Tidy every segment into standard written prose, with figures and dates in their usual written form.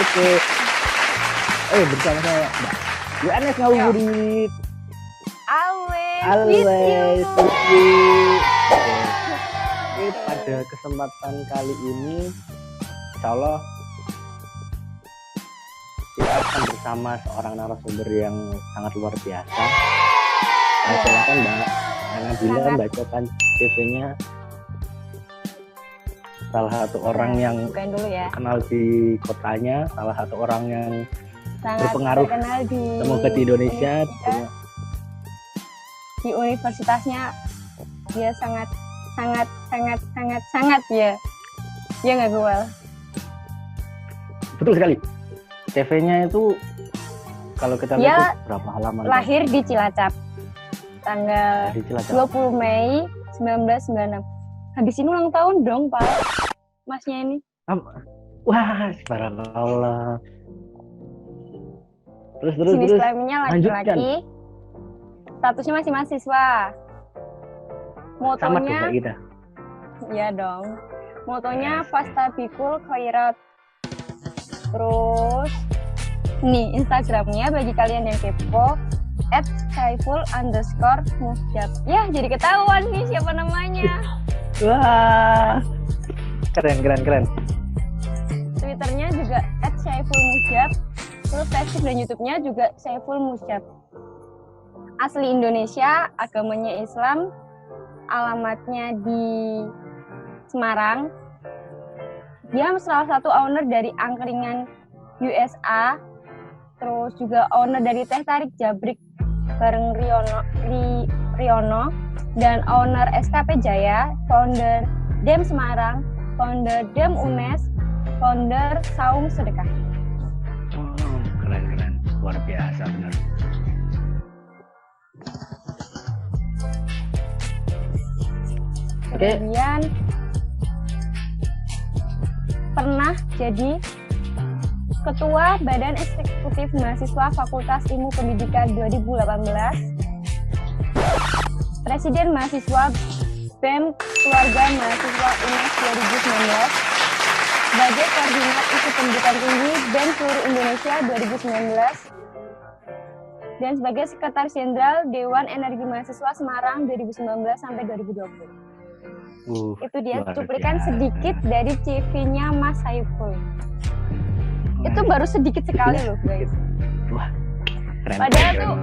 ke bersama saya Mbak UNS Ngabuburit. Always with you. Oke, pada kesempatan kali ini insya Allah kita akan bersama seorang narasumber yang sangat luar biasa. Silakan Mbak Nabila bacakan CV-nya. Salah satu orang yang terkenal di kotanya, salah satu orang yang sangat berpengaruh semoga di Indonesia. Di universitasnya dia sangat ya nggak Gual? Betul sekali. CV-nya itu kalau kita lihat berapa halaman? Lahir di Cilacap tanggal 20 Mei 1996. Habis ini ulang tahun dong Pak Masnya ini. Wah, subhanallah. Terus jenis kelaminnya laki-laki, statusnya masih mahasiswa. Motonya sama kita. Iya dong. Motonya fastabikul khairat. Terus nih Instagramnya bagi kalian yang kepo @saiful_muhjab. Ya jadi ketahuan nih siapa namanya. Wah, keren. Twitternya juga @saifulmuhjab. Terus Facebook dan YouTube-nya juga Saiful Muhjab. Asli Indonesia, agamanya Islam, alamatnya di Semarang. Dia salah satu owner dari angkringan USA, terus juga owner dari Teh Tarik Jabrik bareng Riono, dan owner SKP Jaya, founder DEM Semarang, founder DEM UNES, founder Saung Sedekah. Keren, luar biasa benar. Kemudian pernah jadi Ketua Badan Eksekutif Mahasiswa Fakultas Ilmu Pendidikan 2018, Presiden Mahasiswa BEM Keluarga Mahasiswa UNES 2019, sebagai Koordinat Isu Pendidikan Tinggi BEM seluruh Indonesia 2019, dan sebagai Sekretaris Jenderal Dewan Energi Mahasiswa Semarang 2019 sampai 2020. Itu dia cuplikan sedikit dari CV-nya Mas Saiful. Itu baru sedikit sekali loh guys. Wah, keren. Padahal tuh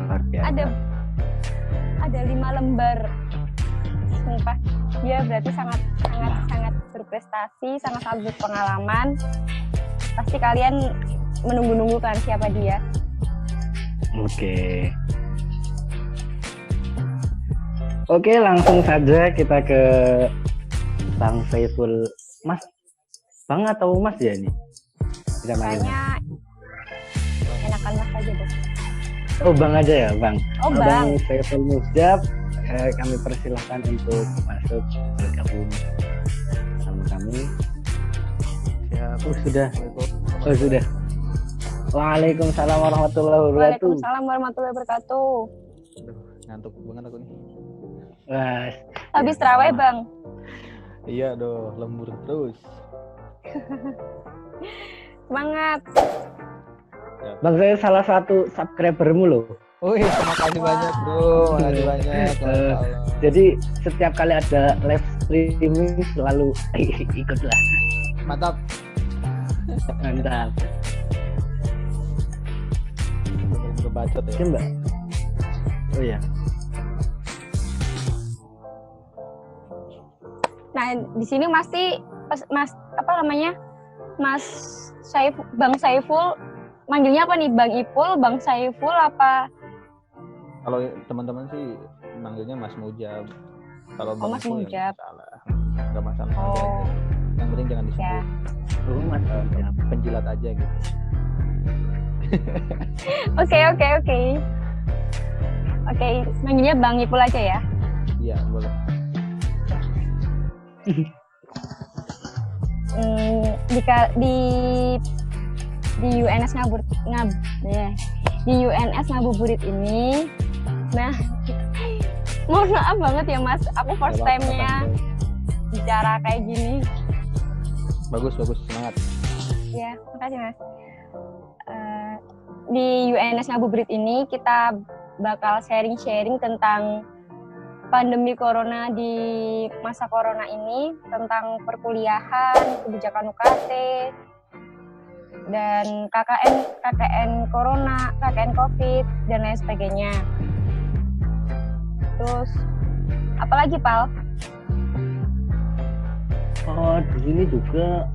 ada 5 lembar. Sumpah, dia berarti sangat berprestasi, sangat berpengalaman. Pasti kalian menunggu-nunggu kan siapa dia. Oke, langsung saja kita ke Bang Saiful. Mas, Bang atau Mas ya ini? Kayaknya enakan Mas aja deh. Oh, Bang aja ya, Bang. Oh, Bang Saiful Muhjab, kami persilahkan untuk masuk bergabung sama kami. Ya, sudah. Waalaikumsalam warahmatullahi wabarakatuh. Waalaikumsalam warahmatullahi wabarakatuh. Ngantuk banget aku nih. Wah, habis terawih Bang. Iya doh, lembur terus. Semangat. Bang, saya salah satu subscribermu loh. Oh iya, terima kasih banyak bro, makasih banyak. Jadi setiap kali ada live streaming selalu ikutlah. Mantap. Bacot ya. Mbak. Oh iya. Nah di sini Mas apa namanya Mas Bang Saiful, manggilnya apa nih, Bang Ipul, Bang Saiful apa? Kalau teman-teman sih manggilnya Mas Mujab. Kalau Mas Mujab. Nggak masalah. Yang penting jangan disebut. Ya. Mas penjilat aja gitu. Oke, manggilnya Bang Ipul aja ya. Iya, boleh. Di UNS Ngabuburit ini, nah mohon maaf banget ya Mas, aku first time-nya bicara kayak gini. Bagus, semangat. Ya, makasih Mas. di UNS Ngabuburit ini kita bakal sharing-sharing tentang pandemi corona di masa corona ini, tentang perkuliahan, kebijakan UKT, dan KKN corona, KKN COVID, dan lain sebagainya. Terus, apalagi, Pal? Oh, di sini juga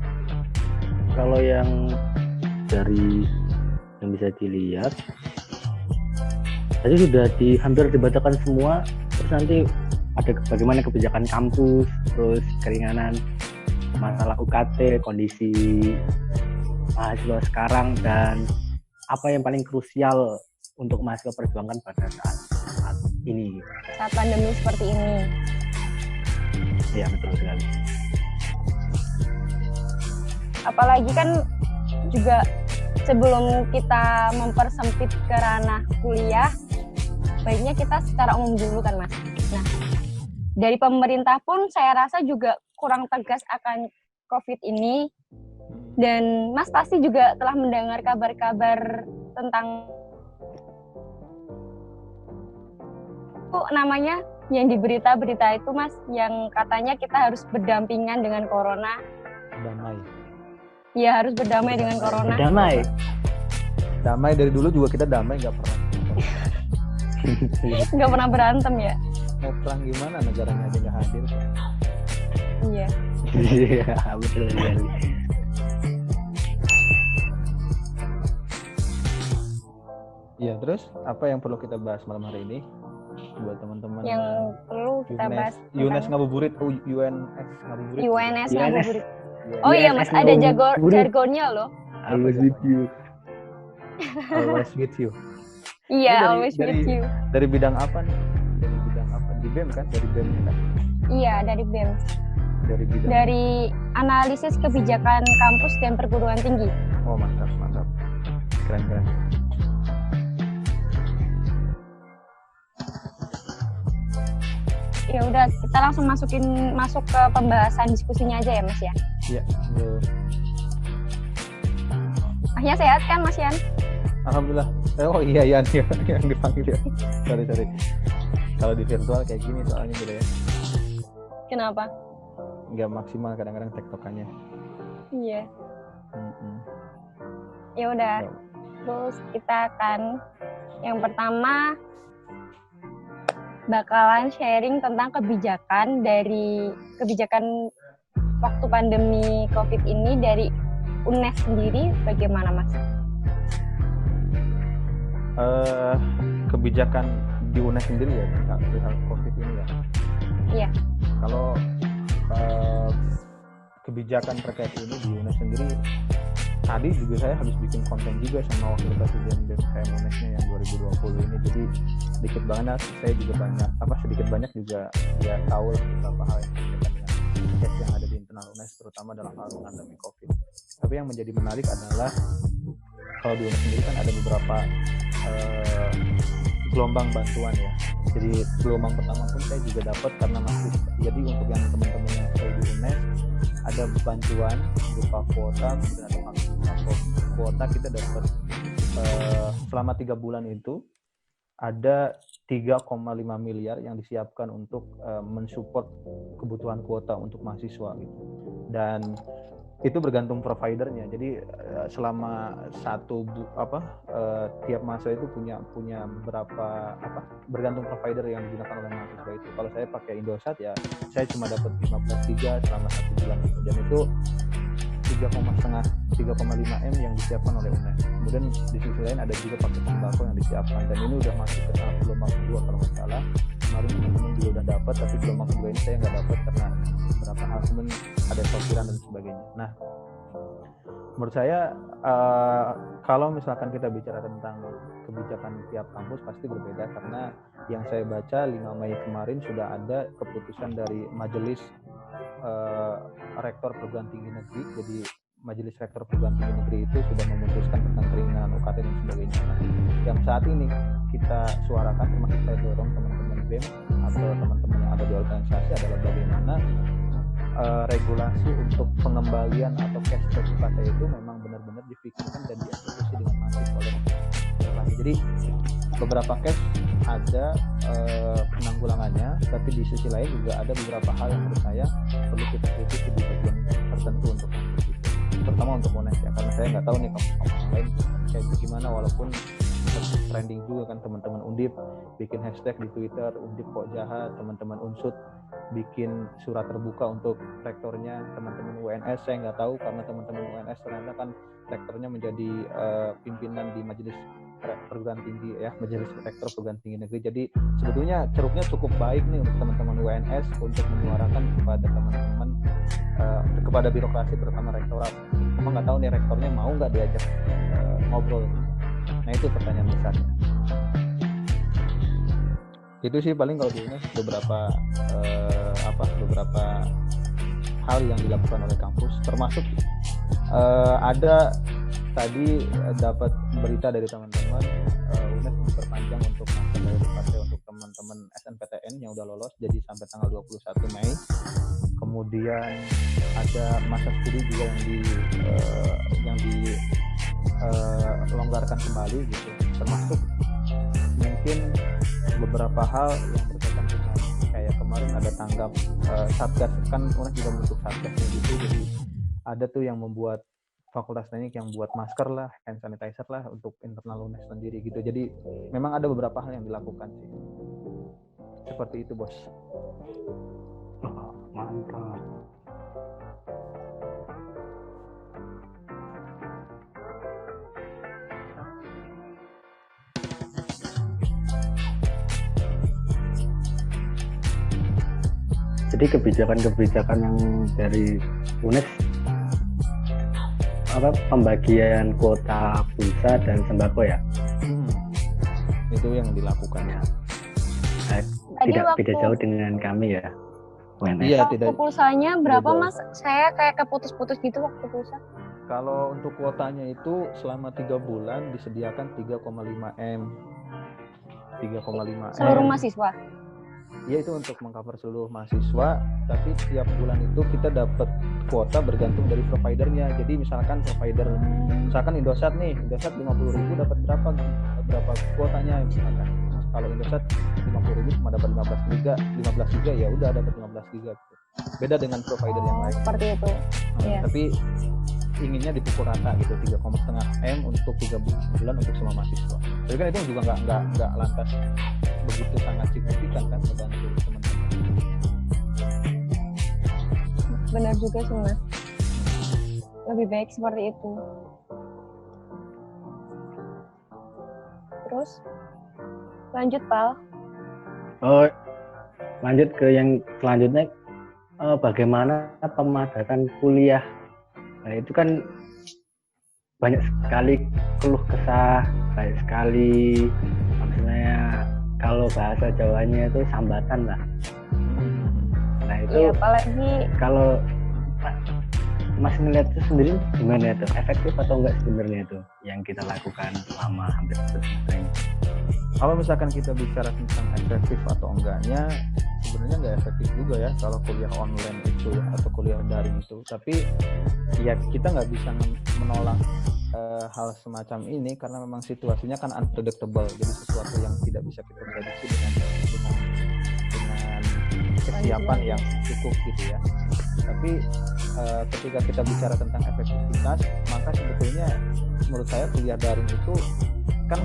kalau yang dari yang bisa dilihat tadi sudah hampir dibacakan semua. Terus nanti ada bagaimana kebijakan kampus, terus keringanan masalah UKT, kondisi mahasiswa sekarang, dan apa yang paling krusial untuk mahasiswa perjuangkan pada saat ini. Saat pandemi seperti ini. Ya, betul sekali. Apalagi kan juga sebelum kita mempersempit ke ranah kuliah, baiknya kita secara umum dulu kan, Mas. Nah, dari pemerintah pun saya rasa juga kurang tegas akan COVID ini, dan Mas pasti juga telah mendengar kabar-kabar tentang namanya yang di berita-berita itu, Mas, yang katanya kita harus berdampingan dengan corona. Damai. Iya, harus berdamai dengan corona. Damai dari dulu juga kita damai, nggak pernah. Nggak pernah berantem ya? Mau perang gimana, negaranya aja nggak hadir. Iya. Iya, betul sekali. Iya, terus apa yang perlu kita bahas malam hari ini buat teman-teman? Yang perlu kita bahas UNS Ngabuburit, UNS Ngabuburit. UNS UNS. Ngabuburit. Oh iya, Mas, ada jargonnya loh. Always with you. Always with you. Iya, Ini always with you. Dari bidang apa nih? Dari bidang apa? Di BEM kan? Dari BEM kan? Iya, dari BEM. Dari bidang. Dari analisis kebijakan kampus dan perguruan tinggi. Oh, mantap, mantap. Keren. Ya udah, kita langsung masuk ke pembahasan diskusinya aja ya, Mas ya. Iya, betul. Masnya sehat kan, Mas Yan? Alhamdulillah. Oh iya Yan yang dipanggil ya. Sorry. Kalau di virtual kayak gini soalnya gitu ya. Kenapa? Nggak maksimal kadang-kadang tektokannya. Iya. Ya udah. Terus kita akan yang pertama bakalan sharing tentang kebijakan waktu pandemi COVID ini dari UNES sendiri bagaimana, Mas? Kebijakan di UNES sendiri ya perihal COVID ini ya. Iya. Kalau kebijakan terkait ini di UNES sendiri, tadi juga saya habis bikin konten juga sama wakil presiden BEM UNES-nya yang 2020 ini. Jadi sedikit banyak saya juga sedikit banyak juga ya tahu lah beberapa hal yang berkaitan dengan case yang ada di internal UNES, terutama dalam hal menghadapi COVID. Tapi yang menjadi menarik adalah kalau di UNES sendiri kan ada beberapa gelombang bantuan ya. Jadi gelombang pertama pun saya juga dapat karena masih, jadi untuk yang teman-teman yang stay di UNES ada bantuan berupa kuota, kemudian ada vaksin. Kuota kita dapat selama 3 bulan itu ada 3,5 miliar yang disiapkan untuk mensupport kebutuhan kuota untuk mahasiswa gitu. Dan itu bergantung providernya. Jadi selama tiap mahasiswa itu punya berapa bergantung provider yang digunakan oleh mahasiswa itu. Kalau saya pakai Indosat ya saya cuma dapat 15 giga selama 1 bulan itu. Dan itu 3,5 M yang disiapkan oleh UNES. Kemudian di sisi lain ada juga paket sembako yang disiapkan, dan ini udah masuk ke tahap gelombang kedua kalau nggak salah. Kemarin teman-teman juga udah dapat, tapi gelombang kedua ini saya nggak dapat karena beberapa hal, kemudian ada sortiran dan sebagainya. Nah, menurut saya kalau misalkan kita bicara tentang kebijakan tiap kampus pasti berbeda, karena yang saya baca 5 Mei kemarin sudah ada keputusan dari Majelis Rektor Perguruan Tinggi Negeri. Jadi Majelis Rektor Perguruan Tinggi Negeri itu sudah memutuskan tentang keringanan UKT dan sebagainya. Nah, yang saat ini kita suarakan, termasuk saya dorong teman-teman BEM atau teman-teman yang ada di organisasi, adalah bagaimana regulasi untuk pengembalian atau cashback UKT itu memang benar-benar dipikirkan dan dieksekusi dengan masif oleh Jadi beberapa case ada penanggulangannya, tapi di sisi lain juga ada beberapa hal yang menurut saya perlu kita kritisi di bagian tertentu untuk kampus itu, terutama untuk UNES ya, karena saya nggak tahu nih kampus-kampus lain kayak gimana, walaupun trending juga kan teman-teman Undip bikin hashtag di Twitter, Undip kok jahat, teman-teman Unsut bikin surat terbuka untuk rektornya, teman-teman UNS saya nggak tahu karena teman-teman UNS ternyata kan rektornya menjadi pimpinan di majelis perguruan tinggi ya, majelis rektor perguruan tinggi negeri. Jadi sebetulnya ceruknya cukup baik nih untuk teman-teman UNS untuk menyuarakan kepada teman-teman kepada birokrasi terutama rektorat. Cuma nggak tahu nih rektornya mau nggak diajak ngobrol. Nah itu pertanyaan besarnya. Itu sih paling kalau di UNES beberapa hal yang dilakukan oleh kampus, termasuk ada tadi dapat berita dari teman-teman UNES diperpanjang untuk masa verifikasi untuk teman-teman SNPTN yang udah lolos jadi sampai tanggal 21 Mei. Kemudian ada masa studi juga yang dilonggarkan kembali gitu, termasuk mungkin beberapa hal yang berkaitan dengan kayak kemarin ada tanggap satgas kan, UNES juga membentuk satgas gitu, jadi ada tuh yang membuat fakultas teknik yang buat masker lah, hand sanitizer lah untuk internal UNES sendiri gitu. Jadi memang ada beberapa hal yang dilakukan sih. Seperti itu, Bos. Oh, mantap. Jadi kebijakan-kebijakan yang dari UNES pembagian kuota pulsa dan sembako ya, itu yang dilakukan ya. Tidak jauh dengan kami ya UNS. Iya, waktu tidak. Pulsanya berapa tidak Mas? Saya kayak keputus-putus gitu waktu pulsa. Kalau untuk kuotanya itu selama 3 bulan disediakan 3,5 M. 3,5 M. Seluruh mahasiswa. Ya itu untuk mengcover seluruh mahasiswa, tapi setiap bulan itu kita dapat kuota bergantung dari providernya. Jadi misalkan Indosat nih, Indosat 50.000 dapat berapa kuotanya misalkan. Kalau Indosat 50.000 cuma dapat 15 giga ya udah dapat 15 giga gitu. Beda dengan provider yang lain. Seperti itu. Iya. Tapi inginnya dipukul rata gitu, 3,5 M untuk 3 bulan untuk semua mahasiswa. Tapi kan itu juga nggak lantas begitu sangat signifikan kan membantu teman-teman. Benar juga sih Mas. Lebih baik seperti itu. Terus lanjut Pal. Oh, lanjut ke yang selanjutnya, bagaimana pemadatan kuliah. Nah itu kan banyak sekali keluh kesah, banyak sekali maksudnya kalau bahasa Jawanya itu sambatan lah. Nah itu Iya, apalagi kalau Mas melihat itu sendiri gimana itu, efektif atau enggak sebenarnya itu yang kita lakukan selama hampir semester ini? Kalau misalkan kita bicara tentang efektif atau enggaknya, sebenarnya nggak efektif juga ya kalau kuliah online itu ya, atau kuliah daring itu. Tapi ya kita nggak bisa menolak hal semacam ini karena memang situasinya kan unpredictable, jadi sesuatu yang tidak bisa kita prediksi dengan kesiapan yang cukup gitu ya. Tapi ketika kita bicara tentang efektivitas, maka sebetulnya menurut saya kuliah daring itu kan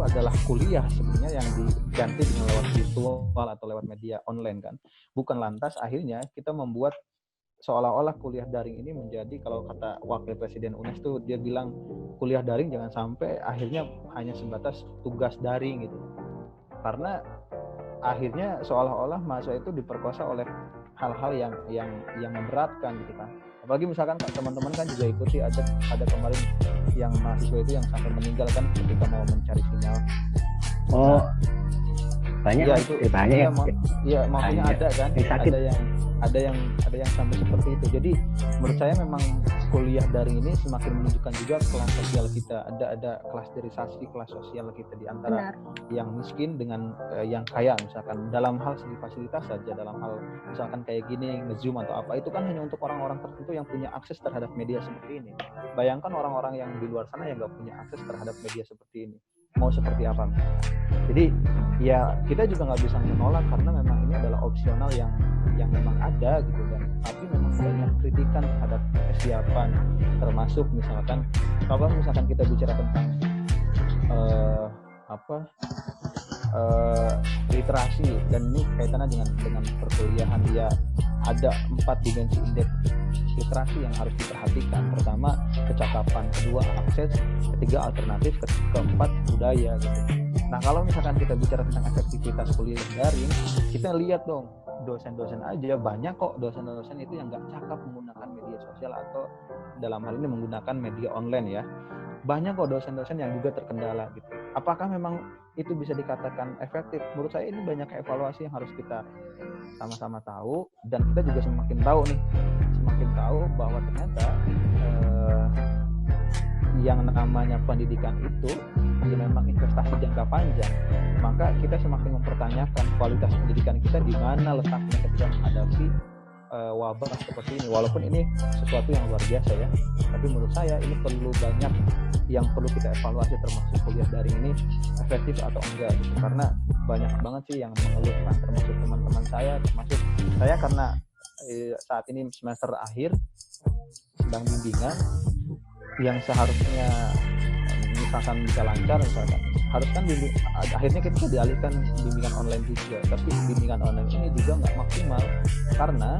adalah kuliah sebenarnya yang diganti dengan lewat virtual atau lewat media online kan. Bukan lantas akhirnya kita membuat seolah-olah kuliah daring ini menjadi, kalau kata Wakil Presiden UNES tuh dia bilang kuliah daring jangan sampai akhirnya hanya sebatas tugas daring gitu. Karena akhirnya seolah-olah mahasiswa itu diperkosa oleh hal-hal yang memberatkan gitu kan. Apalagi misalkan teman-teman kan juga ikuti ada kemarin yang mahasiswa itu yang sampai meninggal kan ketika mau mencari sinyal. Oh, banyak ya, itu banyak ya. Iya, maksudnya ada kan, ada yang sampai seperti itu. Jadi menurut saya memang kuliah daring ini semakin menunjukkan juga kelas sosial kita. Ada klasterisasi kelas sosial kita di antara yang miskin dengan yang kaya, misalkan dalam hal segi fasilitas saja, dalam hal misalkan kayak gini nge-Zoom atau apa, itu kan hanya untuk orang-orang tertentu yang punya akses terhadap media seperti ini. Bayangkan orang-orang yang di luar sana yang nggak punya akses terhadap media seperti ini. mau seperti apa. Jadi ya kita juga nggak bisa menolak karena memang ini adalah opsional yang memang ada gitu, dan tapi memang banyak kritikan terhadap kesiapan, termasuk misalkan kalau misalkan kita bicara tentang literasi, dan ini kaitannya dengan perkuliahan, ya ada 4 dimensi indeks literasi yang harus diperhatikan. Pertama kecakapan, kedua akses, ketiga alternatif, keempat budaya gitu. Nah kalau misalkan kita bicara tentang efektivitas kuliah daring, kita lihat dong dosen-dosen aja, banyak kok dosen-dosen itu yang nggak cakap menggunakan media sosial atau dalam hal ini menggunakan media online ya. Banyak kok dosen-dosen yang juga terkendala gitu. Apakah memang itu bisa dikatakan efektif? Menurut saya ini banyak evaluasi yang harus kita sama-sama tahu, dan kita juga semakin tahu bahwa ternyata yang namanya pendidikan itu ya memang investasi jangka panjang. Maka kita semakin mempertanyakan kualitas pendidikan kita di mana letaknya ketika menghadapi wabah seperti ini. Walaupun ini sesuatu yang luar biasa ya, tapi menurut saya ini perlu banyak yang perlu kita evaluasi, termasuk kuliah daring ini efektif atau enggak gitu. Karena banyak banget sih yang mengeluhkan, termasuk teman-teman saya, termasuk saya, karena saat ini semester akhir sedang bimbingan yang seharusnya misalkan bisa lancar, misalkan harus kan akhirnya kita dialihkan bimbingan online juga, tapi bimbingan online ini juga nggak maksimal. Karena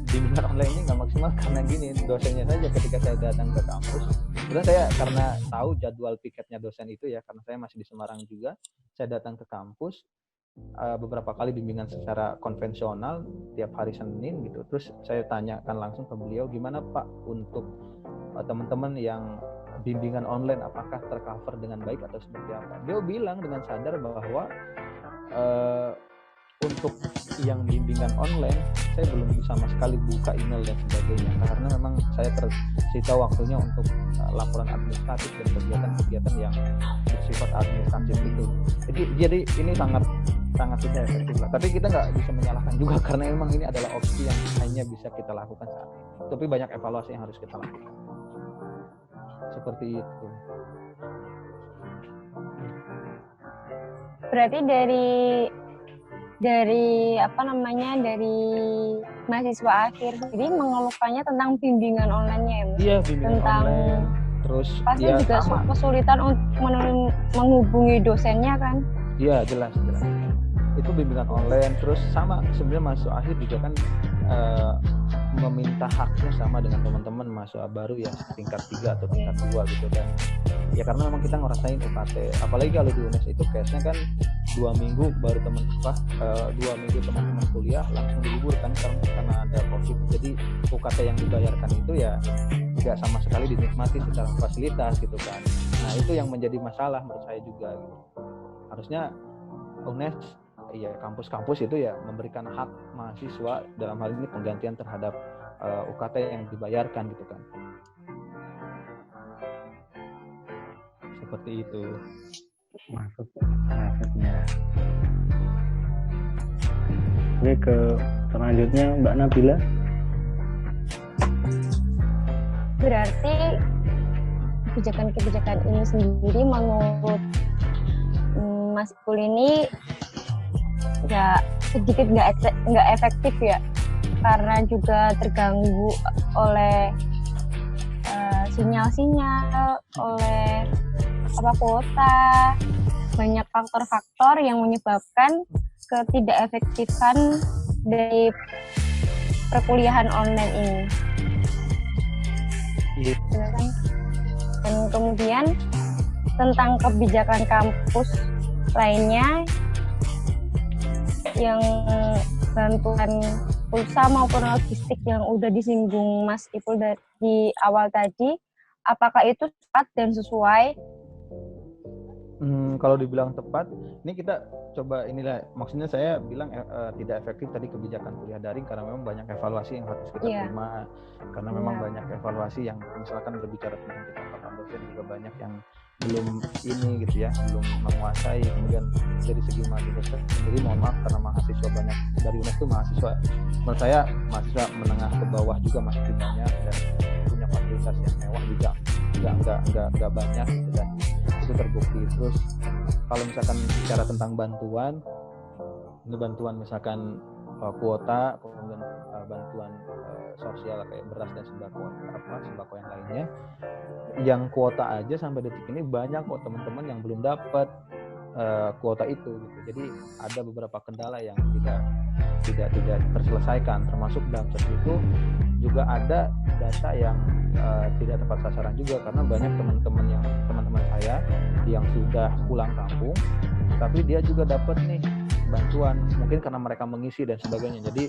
bimbingan online ini nggak maksimal karena gini, dosennya saja ketika saya datang ke kampus, kemudian saya karena tahu jadwal piketnya dosen itu ya, karena saya masih di Semarang juga, saya datang ke kampus beberapa kali bimbingan secara konvensional tiap hari Senin gitu. Terus saya tanyakan langsung ke beliau, gimana Pak untuk teman-teman yang bimbingan online, apakah tercover dengan baik atau seperti apa? Dia bilang dengan sadar bahwa untuk yang bimbingan online saya belum bisa sama sekali buka email dan sebagainya, karena memang saya tersita waktunya untuk laporan administratif dan kegiatan-kegiatan yang bersifat administratif itu. Jadi ini sangat tidak efektif lah. Tapi kita nggak bisa menyalahkan juga karena memang ini adalah opsi yang hanya bisa kita lakukan saat ini. Tapi banyak evaluasi yang harus kita lakukan. Seperti itu. Berarti dari mahasiswa akhir, jadi mengeluhkannya tentang bimbingan online-nya ya, Mas? Iya, bimbingan tentang online. Terus pasti ya, juga sama. kesulitan untuk menghubungi dosennya kan? Iya, jelas. Itu bimbingan online, terus sama sebenarnya mahasiswa akhir juga kan meminta haknya sama dengan teman-teman mahasiswa baru ya tingkat 3 atau tingkat 2 gitu. Dan ya karena memang kita ngerasain UKT, apalagi kalau di UNES itu case-nya kan 2 minggu baru 2 minggu teman-teman kuliah langsung diliburkan karena ada COVID. Jadi UKT yang dibayarkan itu ya tidak sama sekali dinikmati secara fasilitas gitu kan. Nah itu yang menjadi masalah menurut saya juga gitu. Harusnya UNES ya kampus-kampus itu ya memberikan hak mahasiswa dalam hal ini penggantian terhadap UKT yang dibayarkan gitu kan. Seperti itu. Maksudnya. Oke, ke selanjutnya Mbak Nabila. Berarti kebijakan-kebijakan ini sendiri menurut Mas Ipul ini ya sedikit nggak efektif ya, karena juga terganggu oleh sinyal-sinyal, oleh kuota, banyak faktor-faktor yang menyebabkan ketidakefektifan dari perkuliahan online ini. Iya. Dan kemudian tentang kebijakan kampus lainnya yang bantuan pulsa maupun logistik yang udah disinggung Mas Ipul di awal tadi, apakah itu tepat dan sesuai? Kalau dibilang tepat, ini kita coba inilah, maksudnya saya bilang tidak efektif tadi kebijakan kuliah daring karena memang banyak evaluasi yang harus kita terima, karena memang banyak evaluasi yang misalkan berbicara tentang kecakapan dosen juga banyak yang belum ini gitu ya, belum menguasai. Kemudian dari segi mahasiswa sendiri, mohon maaf karena mahasiswa banyak dari UNES itu mahasiswa, menurut saya mahasiswa menengah ke bawah juga masih banyak dan punya fasilitas yang mewah juga nggak banyak gitu. Dan itu terbukti. Terus kalau misalkan bicara tentang bantuan, ini bantuan misalkan kuota, kemudian bantuan sosial kayak beras dan sembako yang lainnya, yang kuota aja sampai detik ini banyak kok teman-teman yang belum dapat kuota itu gitu. Jadi ada beberapa kendala yang tidak terselesaikan, termasuk bansos itu juga ada data yang tidak tepat sasaran juga, karena banyak teman-teman saya yang sudah pulang kampung tapi dia juga dapat nih bantuan, mungkin karena mereka mengisi dan sebagainya. Jadi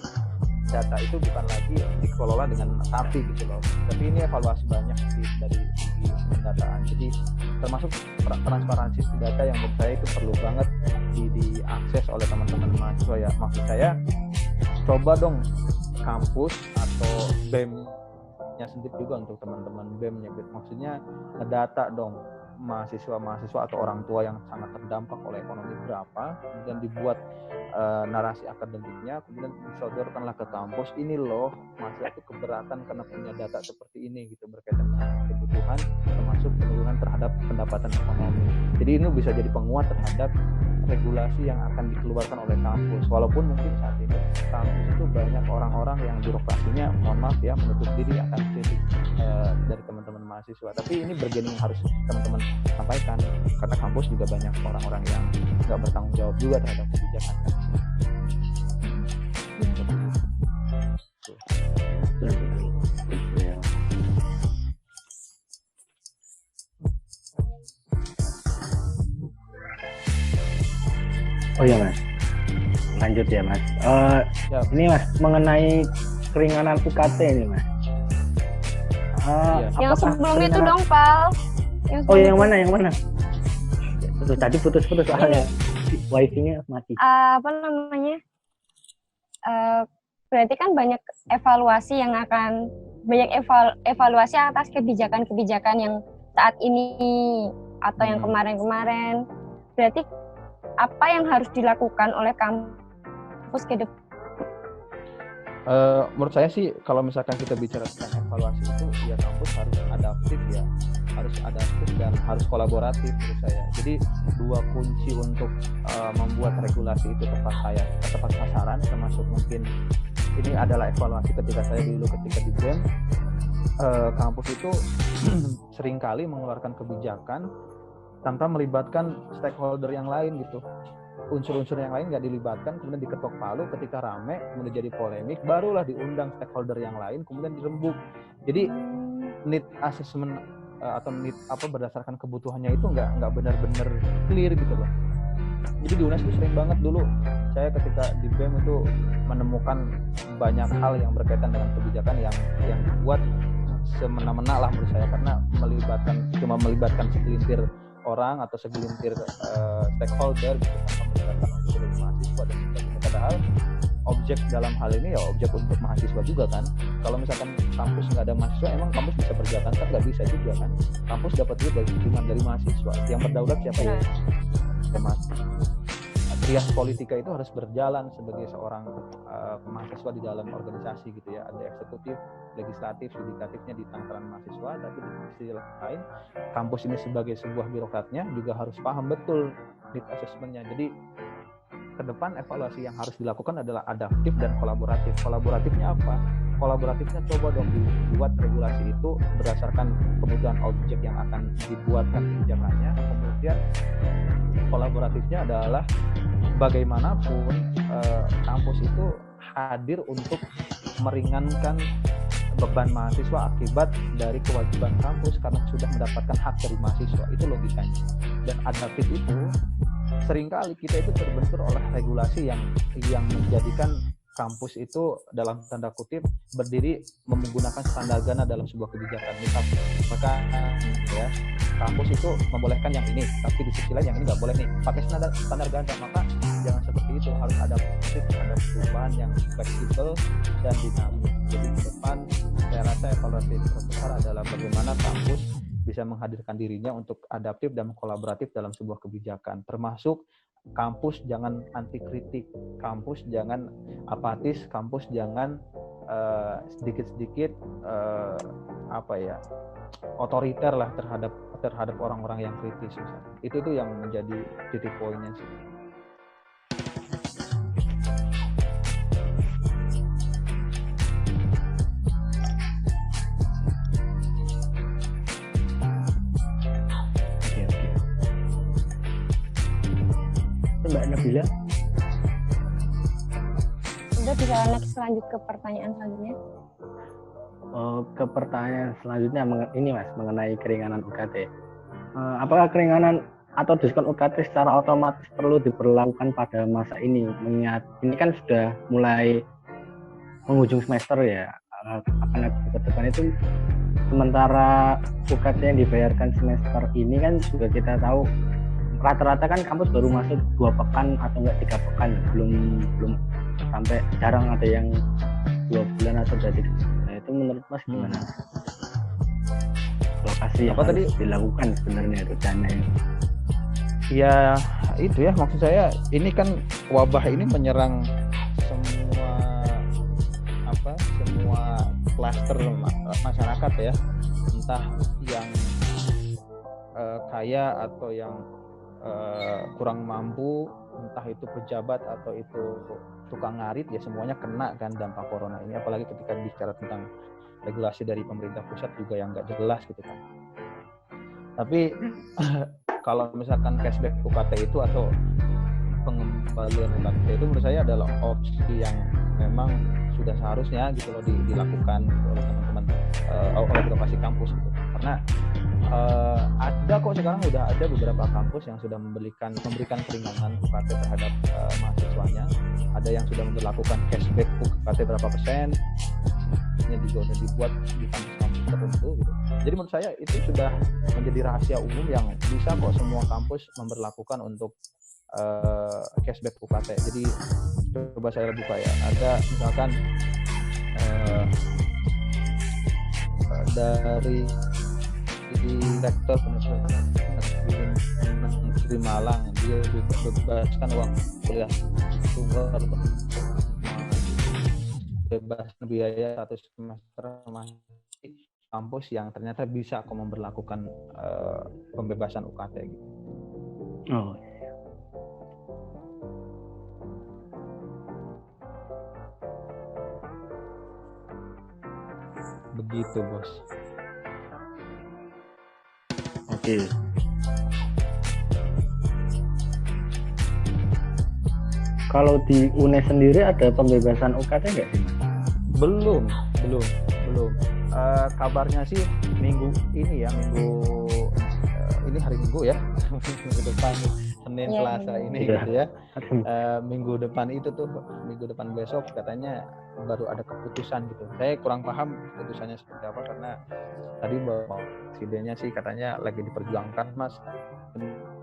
data itu bukan lagi dikelola dengan rapi gitu loh, tapi ini evaluasi banyak dari segi pendataan. Jadi termasuk transparansi data yang menurut saya itu perlu banget diakses oleh teman-teman mahasiswa ya. Maksud saya, coba dong kampus atau BEM-nya sendiri juga untuk teman-teman BEM-nya, maksudnya ngedata dong mahasiswa atau orang tua yang sangat terdampak oleh ekonomi berapa, kemudian dibuat narasi akademiknya, kemudian disodorkanlah ke kampus, ini loh mahasiswa itu keberatan karena punya data seperti ini gitu, berkaitan dengan kebutuhan termasuk penurunan terhadap pendapatan ekonomi. Jadi ini bisa jadi penguat terhadap regulasi yang akan dikeluarkan oleh kampus, walaupun mungkin saat ini kampus itu banyak orang-orang yang birokrasinya, mohon maaf ya, menutup diri akan kritik dari teman-teman mahasiswa. Tapi ini bergening harus teman-teman sampaikan, karena kampus juga banyak orang-orang yang nggak bertanggung jawab juga terhadap kebijakan kan. Oh iya Mas, lanjut ya Mas. Ini Mas mengenai keringanan UKT ini Mas. Yang sebelum itu dong Pal. Yang mana? Tadi putus-putus soalnya wifi-nya mati. Apa namanya? Berarti kan banyak evaluasi yang akan evaluasi atas kebijakan-kebijakan yang saat ini atau yang kemarin-kemarin. Berarti apa yang harus dilakukan oleh kampus ke depan? Menurut saya sih kalau misalkan kita bicara tentang evaluasi itu ya kampus harus adaptif ya, harus adaptif dan harus kolaboratif menurut saya. Jadi dua kunci untuk membuat regulasi itu tepat sasaran, termasuk mungkin ini adalah evaluasi ketika saya dulu ketika di BEM, kampus itu seringkali mengeluarkan kebijakan tanpa melibatkan stakeholder yang lain gitu. Unsur-unsur yang lain nggak dilibatkan, kemudian diketok palu ketika rame, kemudian jadi polemik, barulah diundang stakeholder yang lain, kemudian dirembuk. Jadi need assessment atau need berdasarkan kebutuhannya itu nggak benar-benar clear gitu loh. Jadi di UNES itu sering banget dulu saya ketika di BEM itu menemukan banyak hal yang berkaitan dengan kebijakan yang dibuat semena-mena lah menurut saya, karena melibatkan segelintir orang atau segelintir stakeholder gitu, tanpa melibatkan unsur mahasiswa dan sebagainya. Padahal objek dalam hal ini ya objek untuk mahasiswa juga kan. Kalau misalkan kampus nggak ada mahasiswa, emang kampus bisa berjalan kan? Nggak bisa juga kan. Kampus dapat duit dari mahasiswa. Yang berdaulat siapa ya? Mahasiswa. Trias politika itu harus berjalan sebagai seorang mahasiswa di dalam organisasi gitu ya. Ada eksekutif, legislatif, yudikatifnya di tangkaran mahasiswa, tapi di sisi lain kampus ini sebagai sebuah birokratnya juga harus paham betul need assessment-nya. Jadi ke depan evaluasi yang harus dilakukan adalah adaptif dan kolaboratif. Kolaboratifnya apa? Kolaboratifnya coba dong dibuat regulasi itu berdasarkan kebutuhan objek yang akan dibuatkan kebijakannya. Kemudian kolaboratifnya adalah bagaimanapun kampus itu hadir untuk meringankan beban mahasiswa akibat dari kewajiban kampus karena sudah mendapatkan hak dari mahasiswa. Itu logikanya. Dan adaptif itu seringkali kita itu terbentur oleh regulasi yang menjadikan kampus itu dalam tanda kutip berdiri menggunakan standar Ghana dalam sebuah kebijakan. Maka ya kampus itu membolehkan yang ini, tapi di sisi lain yang ini nggak boleh nih pakai standar Ghana. Maka jangan seperti itu, harus adaptif terhadap perubahan yang fleksibel dan dinamis. Jadi ke depan saya rasa evaluasi terbesar adalah bagaimana kampus bisa menghadirkan dirinya untuk adaptif dan kolaboratif dalam sebuah kebijakan, termasuk kampus jangan anti kritik, kampus jangan apatis, kampus jangan sedikit-sedikit otoriter lah terhadap terhadap orang-orang yang kritis misalnya. Itu tuh yang menjadi titik poinnya sih. Mbak Nabila. Udah bisa next lanjut ke pertanyaan selanjutnya. Ke pertanyaan selanjutnya ini Mas mengenai keringanan UKT. Apakah keringanan atau diskon UKT secara otomatis perlu diberlakukan pada masa ini? Mengingat ini kan sudah mulai menghujung semester ya. Akan ke depan itu sementara UKT yang dibayarkan semester ini kan juga kita tahu rata-rata kan kampus baru masuk 2 pekan atau enggak 3 pekan, belum sampai jarang ada yang 2 bulan atau dari. Nah, itu menurut Mas gimana? Lokasi yang Apa harus tadi? dilakukan sebenarnya rencananya. Ya itu ya, maksud saya ini kan wabah ini menyerang semua klaster masyarakat ya, entah yang kaya atau yang kurang mampu, entah itu pejabat atau itu tukang ngarit, ya semuanya kena kan dampak corona ini. Apalagi ketika bicara tentang regulasi dari pemerintah pusat juga yang nggak jelas gitu kan. Tapi kalau misalkan cashback UKT itu atau pengembalian UKT itu menurut saya adalah opsi yang memang sudah seharusnya gitu loh dilakukan oleh teman-teman oleh birokrasi kampus gitu. Karena ada kok sekarang udah ada beberapa kampus yang sudah memberikan keringanan UKT terhadap mahasiswanya. Ada yang sudah memperlakukan cashback UKT berapa persen. Ini juga sudah dibuat di kampus-kampus tertentu gitu. Jadi menurut saya itu sudah menjadi rahasia umum yang bisa kok semua kampus memperlakukan untuk cashback UKT. Jadi coba saya buka ya. Ada misalkan dari Rektor Universitas Negeri Malang, dia bebaskan uang kuliah tunggal, bebas biaya 1 semester masih kampus yang ternyata bisa kok memberlakukan pembebasan UKT gitu. Oh. Begitu bos. Oke. Kalau di UNES sendiri ada pembebasan UKT nggak sih Mas? Belum. Kabarnya sih minggu ini hari Minggu ya, minggu depan Senin Selasa ini gitu ya. Minggu depan besok katanya baru ada keputusan gitu. Saya kurang paham keputusannya seperti apa karena tadi presidennya sih katanya lagi diperjuangkan Mas.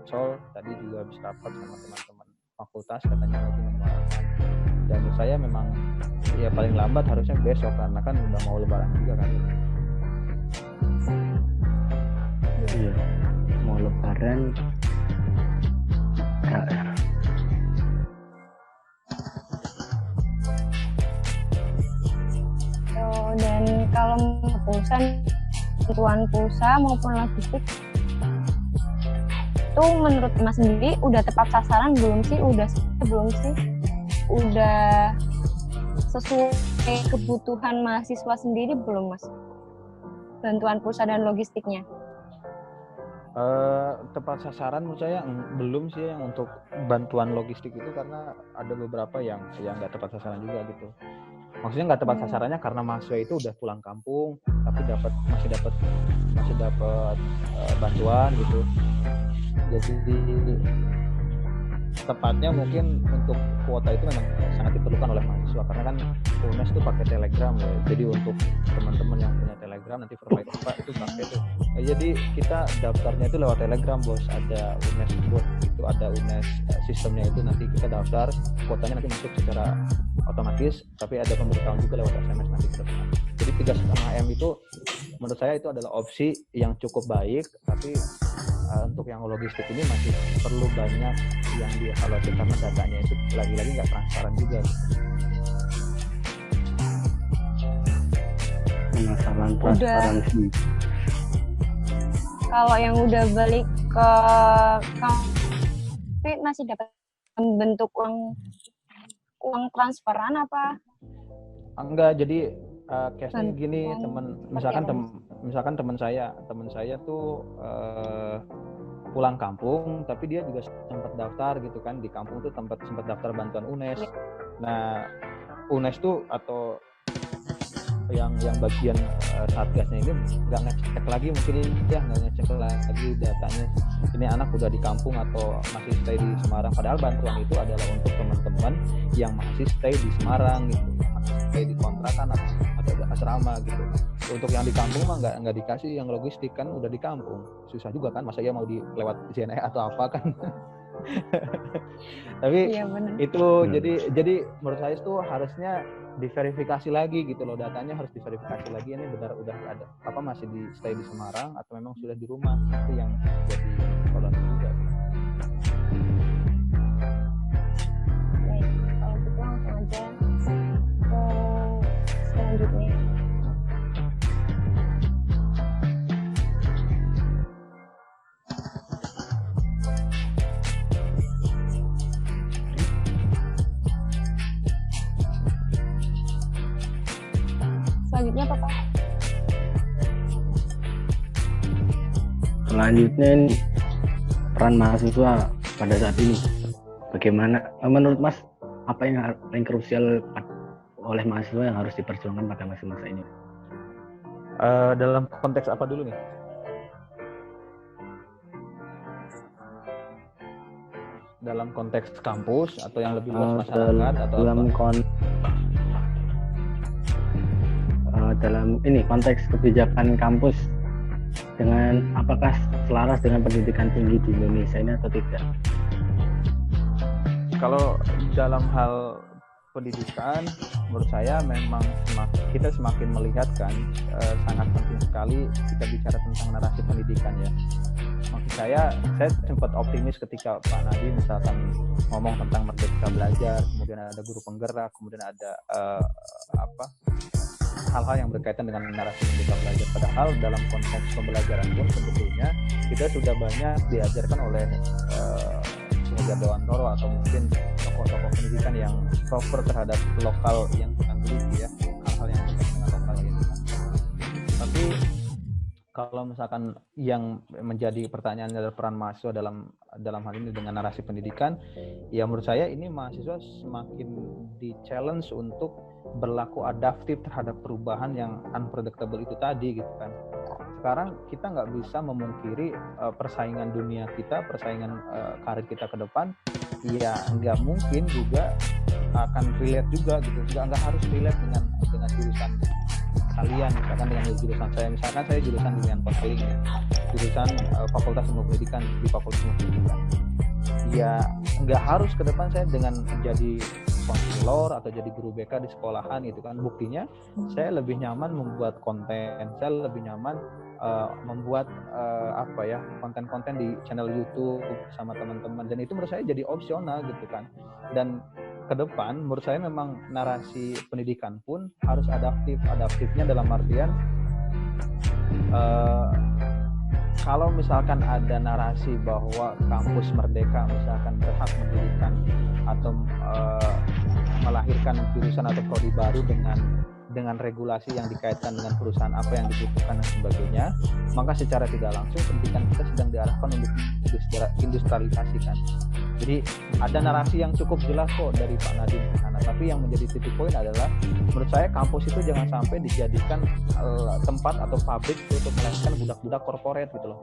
Sol tadi juga habis rapat sama teman-teman fakultas katanya lagi membahaskan. Dan menurut saya memang ya paling lambat harusnya besok karena kan udah mau lebaran juga kan. Iya. Mau lebaran. Dan kalau bantuan pulsa maupun logistik itu menurut Mas sendiri udah tepat sasaran belum sih? Udah sesuai kebutuhan mahasiswa sendiri belum Mas? Bantuan pulsa dan logistiknya? Tepat sasaran menurut saya belum sih yang untuk bantuan logistik itu karena ada beberapa yang nggak tepat sasaran juga gitu. Maksudnya nggak tepat sasarannya karena mahasiswa itu udah pulang kampung tapi masih dapat bantuan gitu. Jadi tepatnya mungkin untuk kuota itu memang sangat diperlukan oleh mahasiswa karena kan UNES itu pakai Telegram ya. Jadi untuk teman-teman yang punya Telegram nanti provide itu pakai itu. Jadi kita daftarnya itu lewat Telegram bos. Ada UNES bot itu, ada UNES sistemnya itu nanti kita daftar, kuotanya nanti masuk secara otomatis, tapi ada pemberitahuan juga lewat SMS nanti ke depan. Jadi 3,5 M itu menurut saya itu adalah opsi yang cukup baik, tapi untuk yang logistik ini masih perlu banyak yang dievaluasi karena datanya itu lagi-lagi nggak transparan juga. Masalah transparansi. Kalau yang udah balik ke kampus masih dapat bentuk uang transferan apa? Enggak, jadi case-nya gini, Bantuan. misalkan teman saya tuh pulang kampung, tapi dia juga sempat daftar gitu kan di kampung tuh sempat daftar bantuan UNES. Nah, UNES tuh atau yang bagian satgasnya ini nggak ngecek lagi mungkin ya, nggak ngecek lagi datanya ini anak udah di kampung atau masih stay di Semarang, padahal bantuan itu adalah untuk teman-teman yang masih stay di Semarang gitu, yang masih stay di kontrakan atau asrama gitu. Untuk yang di kampung mah nggak dikasih, yang logistik kan udah di kampung, susah juga kan, masa ya mau lewat JNE atau apa kan. Tapi Iya, benar. itu jadi menurut saya itu harusnya diverifikasi lagi gitu loh, datanya harus diverifikasi lagi, ini benar udah ada apa masih di stay di Semarang atau memang sudah di rumah, itu yang jadi problem juga. Baik, kalau gitu langsung aja ke selanjutnya. Selanjutnya apa Pak? Selanjutnya ini, peran mahasiswa pada saat ini. Bagaimana menurut Mas, apa yang paling krusial oleh mahasiswa yang harus diperjuangkan pada masa-masa ini? Dalam konteks apa dulu nih? Dalam konteks kampus atau yang lebih luas masyarakat atau dalam dalam ini konteks kebijakan kampus, dengan apakah selaras dengan pendidikan tinggi di Indonesia ini atau tidak? Kalau dalam hal pendidikan, menurut saya memang kita semakin melihat kan sangat penting sekali kita bicara tentang narasi pendidikan ya. Maksud saya sempat optimis ketika Pak Nadiem misalkan ngomong tentang Merdeka Belajar, kemudian ada guru penggerak, kemudian ada hal-hal yang berkaitan dengan narasi Merdeka Belajar. Padahal dalam konteks pembelajaran pun sebetulnya kita sudah banyak diajarkan oleh Dewantoro atau mungkin tokoh-tokoh pendidikan yang proper terhadap lokal yang kita miliki ya, hal-hal yang berkaitan dengan lokal gitu kan. Tapi kalau misalkan yang menjadi pertanyaan adalah peran mahasiswa dalam hal ini dengan narasi pendidikan, ya menurut saya ini mahasiswa semakin di-challenge untuk berlaku adaptif terhadap perubahan yang unpredictable itu tadi gitu kan. Sekarang kita nggak bisa memungkiri persaingan dunia kita, persaingan karir kita ke depan, ya nggak mungkin juga akan relate juga gitu, nggak harus relate dengan jurusan kalian, misalkan dengan jurusan saya, misalkan saya jurusan dengan konseling ya, jurusan Fakultas Ilmu Pendidikan di Fakultas Ilmu Pendidikan, ya nggak harus ke depan saya dengan menjadi konselor atau jadi guru BK di sekolahan gitu kan. Buktinya saya lebih nyaman membuat konten, saya lebih nyaman membuat konten-konten di channel YouTube sama teman-teman, dan itu menurut saya jadi opsional gitu kan. Dan ke depan menurut saya memang narasi pendidikan pun harus adaptifnya dalam artian kalau misalkan ada narasi bahwa kampus merdeka misalkan berhak mendirikan atau melahirkan jurusan atau prodi baru dengan regulasi yang dikaitkan dengan perusahaan apa yang dibutuhkan dan sebagainya, maka secara tidak langsung pendidikan kita sedang diarahkan untuk industrialisasi kan. Jadi ada narasi yang cukup jelas kok dari Pak Nadiem ke sana, tapi yang menjadi titik poin adalah menurut saya kampus itu jangan sampai dijadikan tempat atau pabrik untuk melahirkan budak-budak korporat gitu loh.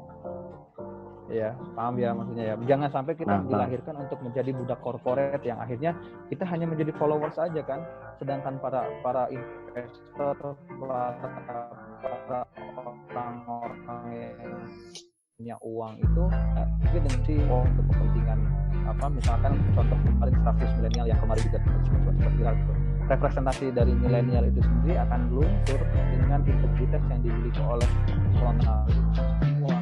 Ya, paham ya maksudnya ya. Jangan sampai kita dilahirkan untuk menjadi budak korporat yang akhirnya kita hanya menjadi followers saja kan. Sedangkan para investor, para orang-orang yang punya uang itu mungkin dengan untuk kepentingan misalkan contoh kemarin status milenial yang kemarin juga sempat viral gitu. Representasi dari milenial itu sendiri akan luntur dengan integritas yang dimiliki oleh personal semua.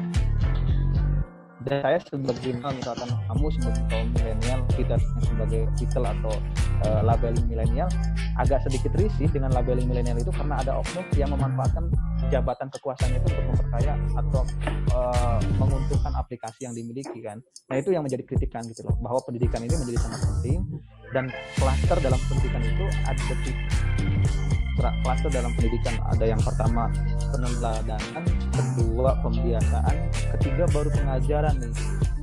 Dan saya sebagai misalkan kamu sebagai kaum milenial, kita sebagai titel atau labeling milenial agak sedikit risih dengan labeling milenial itu karena ada oknum yang memanfaatkan jabatan kekuasaannya itu untuk memperkaya atau menguntungkan aplikasi yang dimiliki kan. Nah itu yang menjadi kritikan gitu loh, bahwa pendidikan ini menjadi sangat penting, dan klaster dalam pendidikan itu ada klaster dalam pendidikan ada yang pertama peneladanan, kedua pembiasaan, ketiga baru pengajaran nih.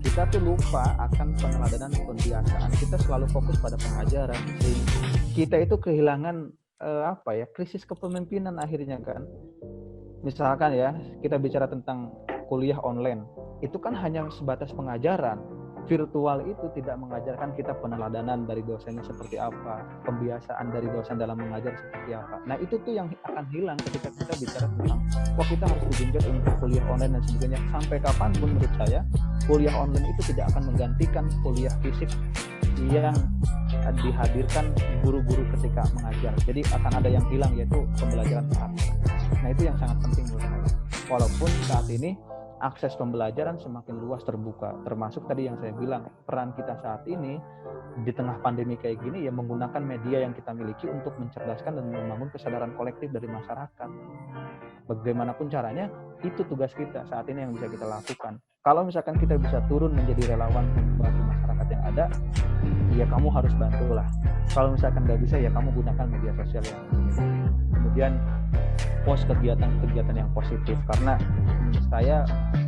Kita tuh lupa akan peneladanan pembiasaan, kita selalu fokus pada pengajaran, sehingga kita itu kehilangan krisis kepemimpinan akhirnya kan. Misalkan ya, kita bicara tentang kuliah online, itu kan hanya sebatas pengajaran. Virtual itu tidak mengajarkan kita peneladanan dari dosennya seperti apa, pembiasaan dari dosen dalam mengajar seperti apa. Nah itu tuh yang akan hilang ketika kita bicara tentang kita harus digenjot untuk kuliah online dan sebagainya. Sampai kapanpun menurut saya kuliah online itu tidak akan menggantikan kuliah fisik yang dihadirkan guru-guru ketika mengajar. Jadi akan ada yang hilang, yaitu pembelajaran praktik. Nah itu yang sangat penting menurut saya. Walaupun saat ini akses pembelajaran semakin luas terbuka, termasuk tadi yang saya bilang, peran kita saat ini di tengah pandemi kayak gini ya menggunakan media yang kita miliki untuk mencerdaskan dan membangun kesadaran kolektif dari masyarakat. Bagaimanapun caranya, itu tugas kita saat ini yang bisa kita lakukan. Kalau misalkan kita bisa turun menjadi relawan membantu masyarakat yang ada, ya kamu harus bantulah. Kalau misalkan nggak bisa, ya kamu gunakan media sosial yang dimiliki. Kemudian post kegiatan-kegiatan yang positif, karena saya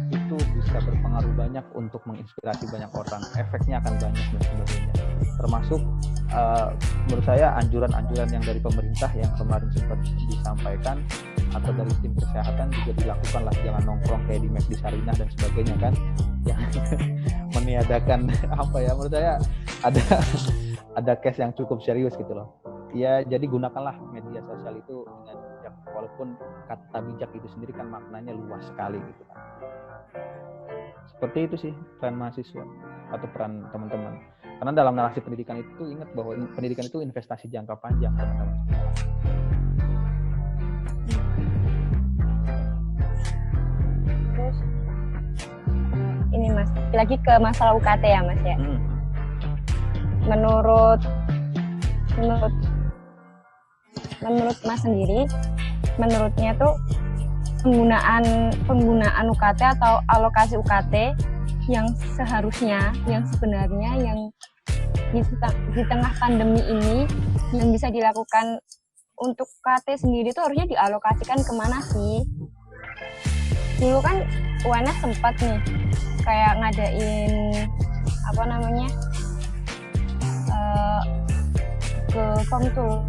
itu bisa berpengaruh banyak untuk menginspirasi banyak orang, efeknya akan banyak dan sebagainya. Termasuk menurut saya anjuran-anjuran yang dari pemerintah yang kemarin sempat disampaikan atau dari tim kesehatan juga dilakukan lah, jangan nongkrong kayak di McD Sarinah dan sebagainya kan, yang meniadakan menurut saya ada case yang cukup serius gitu loh. Ya jadi gunakanlah media sosial itu dengan bijak, walaupun kata bijak itu sendiri kan maknanya luas sekali gitu kan. Seperti itu sih peran mahasiswa atau peran teman-teman. Karena dalam narasi pendidikan itu ingat bahwa pendidikan itu investasi jangka panjang, teman-teman. Terus ini Mas, lagi ke masalah UKT ya Mas ya. Menurut Mas sendiri, menurutnya tuh penggunaan UKT atau alokasi UKT yang seharusnya, yang sebenarnya, yang di tengah pandemi ini yang bisa dilakukan untuk UKT sendiri tuh harusnya dialokasikan kemana sih? Dulu kan UNS sempat nih kayak ngadain ke Komtul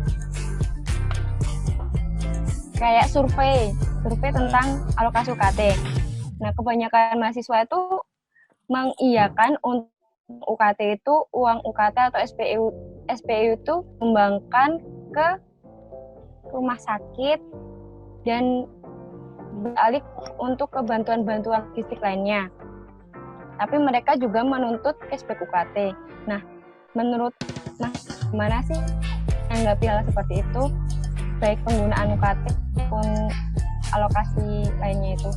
kayak survei tentang alokasi UKT. Nah, kebanyakan mahasiswa itu mengiyakan untuk UKT itu, uang UKT atau SPU itu kembangkan ke rumah sakit dan beralih untuk ke bantuan-bantuan logistik lainnya. Tapi mereka juga menuntut cashback UKT. Nah, menurut Mas, gimana sih menanggapi hal seperti itu? Baik penggunaan UKT maupun alokasi lainnya itu.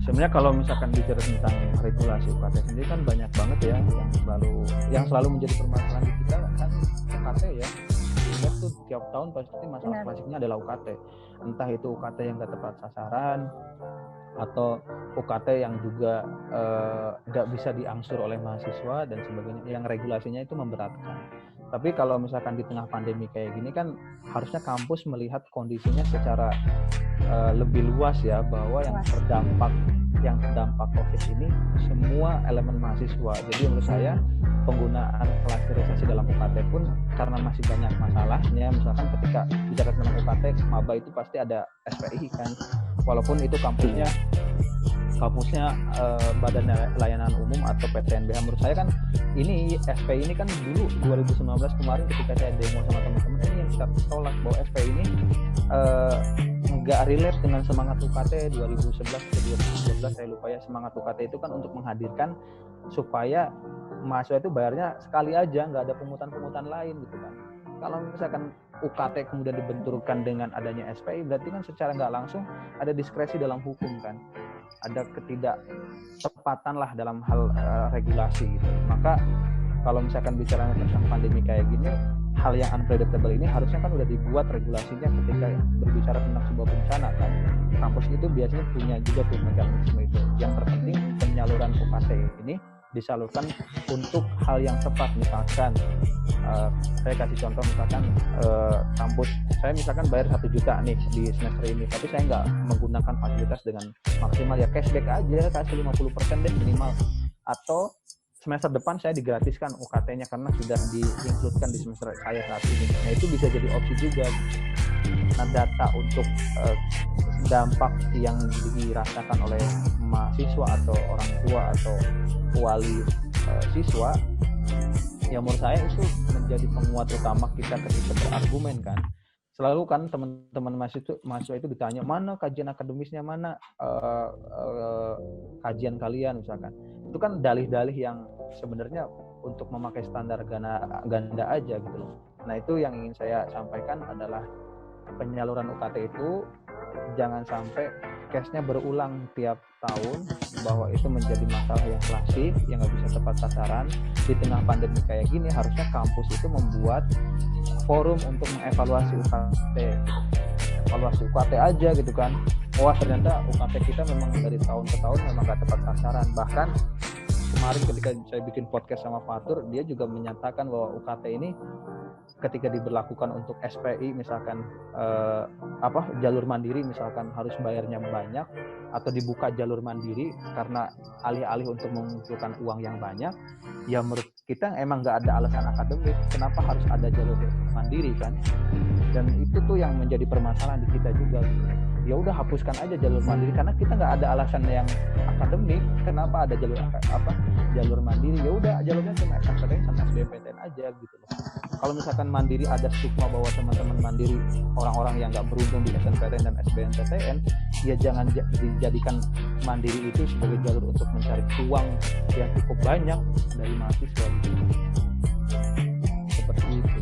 Sebenarnya kalau misalkan bicara tentang regulasi UKT sendiri kan banyak banget ya yang selalu menjadi permasalahan di kita kan UKT ya. Sehingga tuh tiap tahun pasti masalah klasiknya adalah UKT. Entah itu UKT yang nggak tepat sasaran atau UKT yang juga nggak bisa diangsur oleh mahasiswa dan sebagainya, yang regulasinya itu memberatkan. Tapi kalau misalkan di tengah pandemi kayak gini kan harusnya kampus melihat kondisinya secara lebih luas ya, bahwa yang terdampak COVID ini semua elemen mahasiswa. Jadi menurut saya penggunaan klasterisasi dalam UKT pun karena masih banyak masalahnya. Misalkan ketika bicara tentang UKT, maba itu pasti ada SPI kan, walaupun itu kampusnya Badan Layanan Umum atau PTNBH. Menurut saya kan ini SPI ini kan dulu 2019 kemarin ketika saya demo sama teman-teman, ini yang kita tolak bahwa SPI ini nggak relate dengan semangat UKT 2011 ke 2013, saya lupa ya. Semangat UKT itu kan untuk menghadirkan supaya mahasiswa itu bayarnya sekali aja, nggak ada pungutan-pungutan lain gitu kan. Kalau misalkan UKT kemudian dibenturkan dengan adanya SPI, berarti kan secara nggak langsung ada diskresi dalam hukum kan, ada ketidaktepatan lah dalam hal regulasi gitu. Maka kalau misalkan bicara tentang pandemi kayak gini, hal yang unpredictable ini harusnya kan udah dibuat regulasinya ketika berbicara tentang sebuah bencana kan. Kampus itu biasanya punya juga tuh mekanisme itu. Yang terpenting penyaluran UKT ini disalurkan untuk hal yang tepat. Misalkan saya kasih contoh, misalkan kampus saya misalkan bayar 1 juta nih di semester ini, tapi saya nggak menggunakan fasilitas dengan maksimal, ya cashback aja, kasih 50% deh minimal, atau semester depan saya digratiskan UKT-nya karena sudah diinkludkan di semester saya saat ini. Nah itu bisa jadi opsi juga. Nah data untuk dampak yang dirasakan oleh mahasiswa atau orang tua atau wali siswa, ya menurut saya itu menjadi penguat utama kita ketika berargumen kan. Selalu kan teman-teman mahasiswa itu ditanya, mana kajian akademisnya, mana kajian kalian misalkan. Itu kan dalih-dalih yang sebenarnya untuk memakai standar ganda aja gitu loh. Nah itu yang ingin saya sampaikan adalah penyaluran UKT itu jangan sampai case-nya berulang tiap tahun, bahwa itu menjadi masalah yang klasik yang nggak bisa tepat sasaran. Di tengah pandemi kayak gini harusnya kampus itu membuat forum untuk mengevaluasi UKT, evaluasi UKT aja gitu kan. Wah ternyata UKT kita memang dari tahun ke tahun memang nggak tepat sasaran. Bahkan kemarin ketika saya bikin podcast sama Fatur, dia juga menyatakan bahwa UKT ini ketika diberlakukan untuk SPI misalkan jalur mandiri misalkan harus bayarnya banyak, atau dibuka jalur mandiri karena alih-alih untuk mengumpulkan uang yang banyak, ya menurut kita emang nggak ada alasan akademik kenapa harus ada jalur mandiri kan. Dan itu tuh yang menjadi permasalahan di kita juga. Ya udah hapuskan aja jalur mandiri karena kita nggak ada alasan yang akademik kenapa ada jalur mandiri. Ya udah jalurnya cuma SNMPTN sama SBMPTN aja gitu loh. Kalau misalkan mandiri ada stigma bahwa teman-teman mandiri orang-orang yang nggak beruntung di SNMPTN dan SBMPTN, ya jangan dijadikan mandiri itu sebagai jalur untuk mencari uang yang cukup banyak dari mahasiswa gitu. Seperti itu.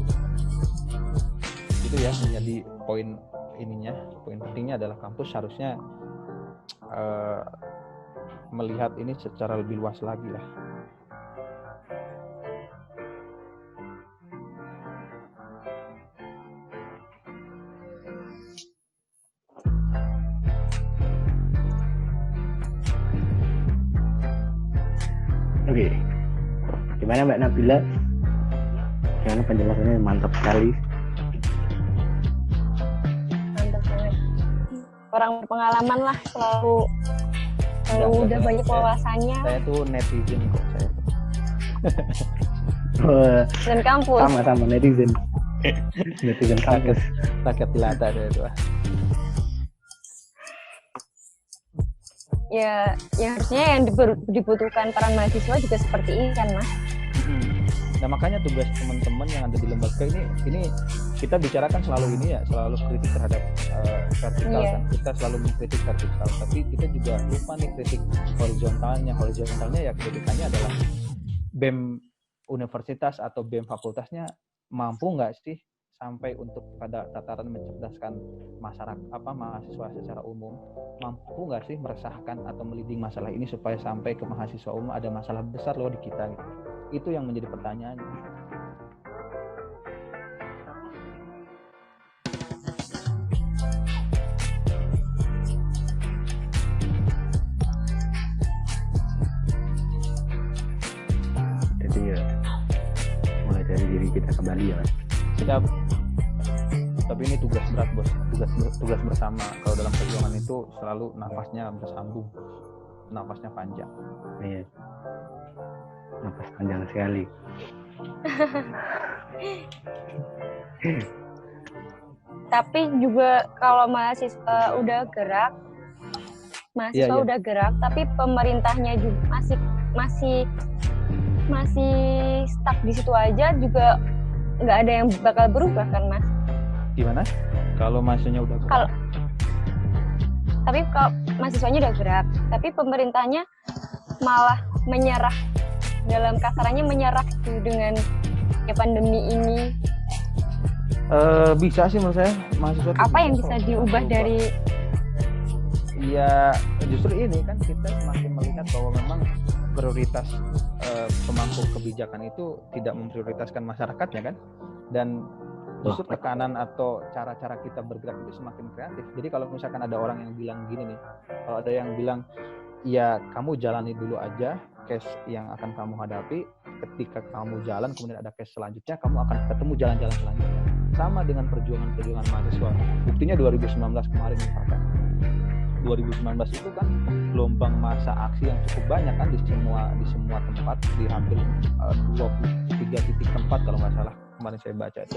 Itu ya menjadi poin pentingnya adalah kampus harusnya melihat ini secara lebih luas lagi lah. Oke, gimana Mbak Nabila? Karena penjelasannya mantap sekali. Mantap banget. Orang berpengalaman lah, selalu udah banyak wawasannya. Saya tuh netizen kok saya. Dan kampus. Sama netizen. Netizen kampus. Rakyat jelata saya itu. Ya harusnya yang dibutuhkan peran mahasiswa juga seperti ini kan Mas. Nah makanya tugas teman-teman yang ada di lembaga ini kita bicarakan selalu ini ya, selalu kritik terhadap vertikal kan. Kita selalu mengkritik vertikal, tapi kita juga lupa nih kritik horizontalnya ya kritikannya adalah BEM universitas atau BEM fakultasnya mampu nggak sih sampai untuk pada tataran mencerdaskan mahasiswa secara umum, mampu nggak sih meresahkan atau meliding masalah ini supaya sampai ke mahasiswa umum, ada masalah besar loh di kita gitu. Itu yang menjadi pertanyaan. Jadi ya mulai dari diri kita kembali ya. Siap. Tapi ini tugas berat bos, tugas bersama. Kalau dalam perjuangan itu selalu nafasnya bersambung, nafasnya panjang. Iya. Nafas panjang sekali. Tapi juga kalau mahasiswa udah gerak, udah gerak, tapi pemerintahnya juga masih stuck di situ aja, juga nggak ada yang bakal berubah kan Mas? Gimana? Kalau mahasiswanya udah gerak? Tapi kalau mahasiswanya udah gerak, tapi pemerintahnya malah menyerah, dalam kasarannya menyerah dengan pandemi ini. Bisa sih menurut saya mahasiswa. Apa yang bisa diubah dari? Ya justru ini kan kita semakin melihat bahwa memang prioritas pemangku kebijakan itu tidak memprioritaskan masyarakatnya kan. dan justru tekanan atau cara-cara kita bergerak itu semakin kreatif. Jadi kalau misalkan ada orang yang bilang gini nih, kalau ada yang bilang ya kamu jalani dulu aja case yang akan kamu hadapi, ketika kamu jalan kemudian ada case selanjutnya, kamu akan ketemu jalan-jalan selanjutnya. Sama dengan perjuangan mahasiswa. Buktinya 2019 kemarin misalkan. 2019 itu kan gelombang masa aksi yang cukup banyak kan di semua tempat, di hampir 23 titik tempat kalau nggak salah kemarin saya baca itu.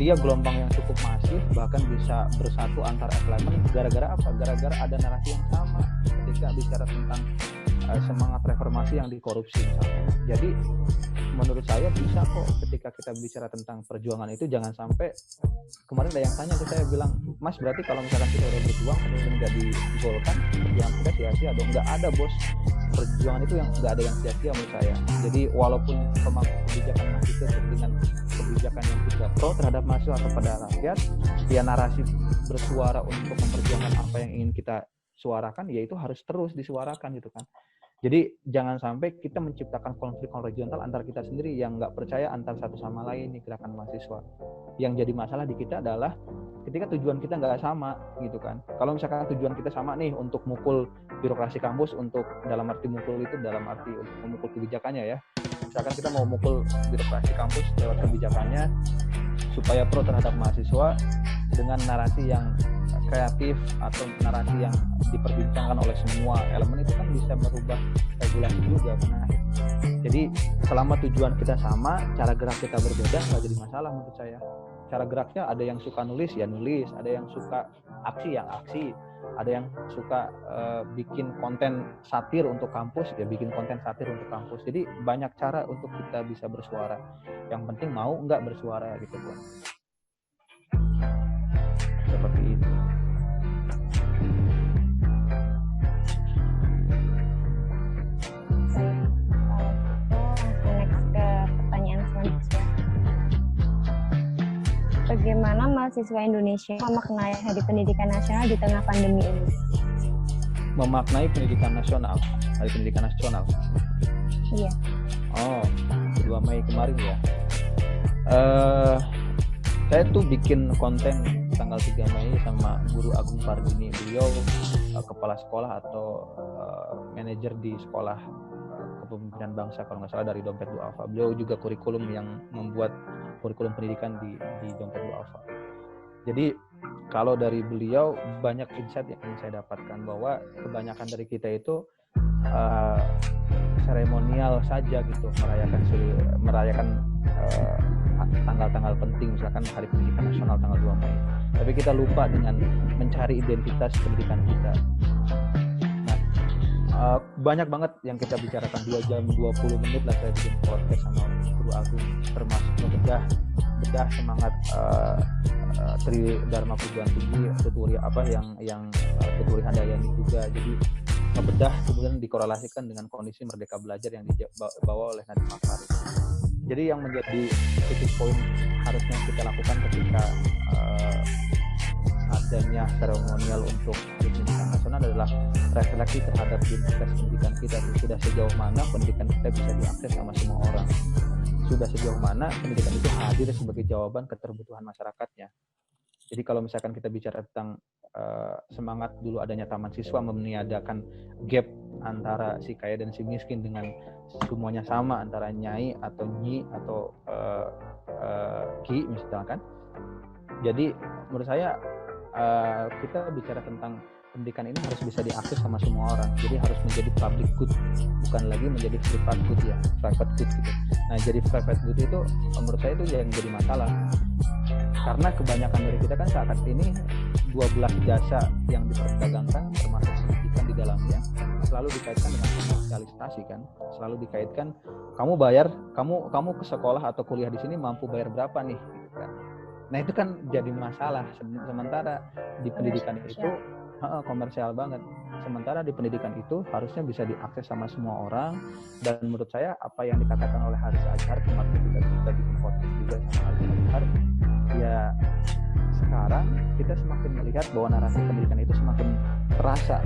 Dia gelombang yang cukup masif, bahkan bisa bersatu antar elemen gara-gara apa? Gara-gara ada narasi yang sama ketika bicara tentang semangat reformasi yang dikorupsi misalnya. Jadi menurut saya bisa kok ketika kita bicara tentang perjuangan itu, jangan sampai kemarin ada yang tanya ke saya bilang, Mas berarti kalau misalkan kita udah berjuang kemudian nggak digolkan, perjuangan kita sia-sia dong? Nggak ada bos, perjuangan itu yang nggak ada yang sia-sia menurut saya. Jadi walaupun kebijakan mahasiswa dengan kebijakan yang tidak pro terhadap mahasiswa atau pada rakyat, ya narasi bersuara untuk memperjuangkan apa yang ingin kita suarakan, ya itu harus terus disuarakan gitu kan. Jadi jangan sampai kita menciptakan konflik horizontal antar kita sendiri yang nggak percaya antar satu sama lain nih gerakan mahasiswa. Yang jadi masalah di kita adalah ketika tujuan kita nggak sama gitu kan. Kalau misalkan tujuan kita sama nih untuk mukul birokrasi kampus, untuk dalam arti mukul itu dalam arti untuk memukul kebijakannya ya. Misalkan kita mau mukul birokrasi kampus lewat kebijakannya supaya pro terhadap mahasiswa dengan narasi yang kreatif atau narasi yang diperbincangkan oleh semua elemen, itu kan bisa merubah regulasi juga kan. Jadi selama tujuan kita sama, cara gerak kita berbeda, nggak jadi masalah menurut saya. Cara geraknya ada yang suka nulis ya nulis, ada yang suka aksi ya aksi, ada yang suka bikin konten satir untuk kampus ya bikin konten satir untuk kampus. Jadi banyak cara untuk kita bisa bersuara. Yang penting mau nggak bersuara gitu kan. Seperti itu. Bagaimana mahasiswa Indonesia memaknai Hari Pendidikan Nasional di tengah pandemi ini? Memaknai pendidikan nasional, Hari Pendidikan Nasional. Iya. Oh, 2 Mei kemarin ya. Saya tuh bikin konten tanggal 3 Mei sama Guru Agung Pardini. Beliau kepala sekolah atau manajer di sekolah kepemimpinan bangsa kalau nggak salah dari Dompet Duafa. Beliau juga kurikulum yang membuat kurikulum pendidikan di Dompet Duafa. Jadi kalau dari beliau banyak insight yang saya dapatkan bahwa kebanyakan dari kita itu seremonial saja gitu, merayakan tanggal-tanggal penting, misalkan Hari Pendidikan Nasional tanggal 2 Mei. Tapi kita lupa dengan mencari identitas pendidikan kita. Nah, banyak banget yang kita bicarakan, 2 jam 20 menit lah saya bikin podcast sama Guru Agung, termasuk bedah semangat Tri Dharma Perguruan Tinggi, Tuturi yang Tuturi Handayani juga. Jadi ngebedah kemudian dikorelasikan dengan kondisi Merdeka Belajar yang dibawa oleh Nadiem Makarim. Jadi yang menjadi titik poin harusnya kita lakukan ketika adanya seremonial untuk Hari Pendidikan Nasional adalah refleksi terhadap identitas pendidikan kita. Sudah sejauh mana pendidikan kita bisa diakses sama semua orang. Sudah sejauh mana pendidikan itu hadir sebagai jawaban keterbutuhan masyarakatnya. Jadi kalau misalkan kita bicara tentang semangat dulu adanya taman siswa meniadakan gap antara si kaya dan si miskin dengan semuanya sama antara nyai atau nyi atau ki misalkan. Jadi menurut saya kita bicara tentang pendidikan ini harus bisa diakses sama semua orang. Jadi harus menjadi public good, bukan lagi menjadi private good ya, private good gitu. Nah, jadi private good itu menurut saya itu yang jadi masalah. Karena kebanyakan dari kita kan saat ini 12 jasa yang diperdagangkan termasuk pendidikan di dalamnya selalu dikaitkan dengan komersialisasi kan. Selalu dikaitkan kamu ke sekolah atau kuliah di sini mampu bayar berapa nih gitu kan. Nah, itu kan jadi masalah. Sementara di pendidikan itu komersial banget. Sementara di pendidikan itu harusnya bisa diakses sama semua orang. Dan menurut saya apa yang dikatakan oleh Haris Azhar kemarin kita bikin podcast juga sama Haris Azhar, ya sekarang kita semakin melihat bahwa narasi pendidikan itu semakin terasa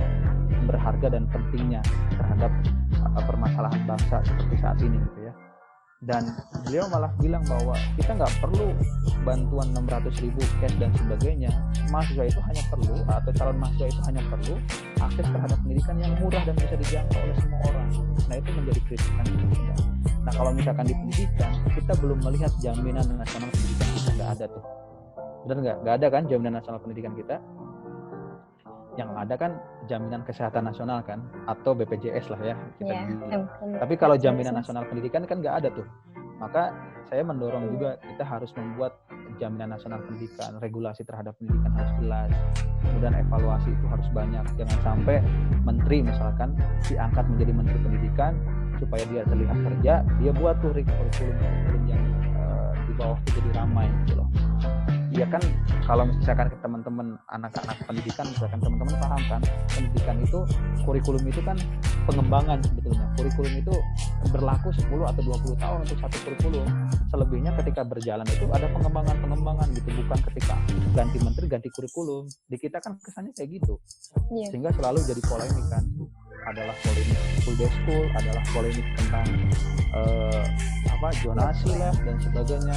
berharga dan pentingnya terhadap permasalahan bangsa seperti saat ini gitu ya. Dan beliau malah bilang bahwa kita nggak perlu bantuan 600.000 cash dan sebagainya. Mahasiswa itu hanya perlu, atau calon mahasiswa itu hanya perlu akses terhadap pendidikan yang murah dan bisa dijangkau oleh semua orang. Nah, itu menjadi kritikan kita. Nah, kalau misalkan di pendidikan, kita belum melihat jaminan nasional pendidikan kita, nggak ada tuh. Benar nggak? Nggak ada kan jaminan nasional pendidikan kita? Yang ada kan jaminan kesehatan nasional kan, atau BPJS lah ya kita bilang. Tapi kalau jaminan nasional pendidikan kan nggak ada tuh. Maka saya mendorong juga kita harus membuat jaminan nasional pendidikan, regulasi terhadap pendidikan harus jelas, kemudian evaluasi itu harus banyak. Jangan sampai menteri misalkan diangkat menjadi menteri pendidikan supaya dia terlihat kerja, dia buat tuh kurikulum yang di bawah itu jadi ramai gitu loh. Ya kan, kalau misalkan ke teman-teman anak-anak pendidikan, misalkan teman-teman paham kan, pendidikan itu, kurikulum itu kan pengembangan sebetulnya. Kurikulum itu berlaku 10 atau 20 tahun untuk satu kurikulum. Selebihnya ketika berjalan itu ada pengembangan gitu, bukan ketika ganti menteri, ganti kurikulum. Di kita kan kesannya kayak gitu. Sehingga selalu jadi polemik kan. Adalah polemik full day school, adalah polemik tentang zonasi lah dan sebagainya.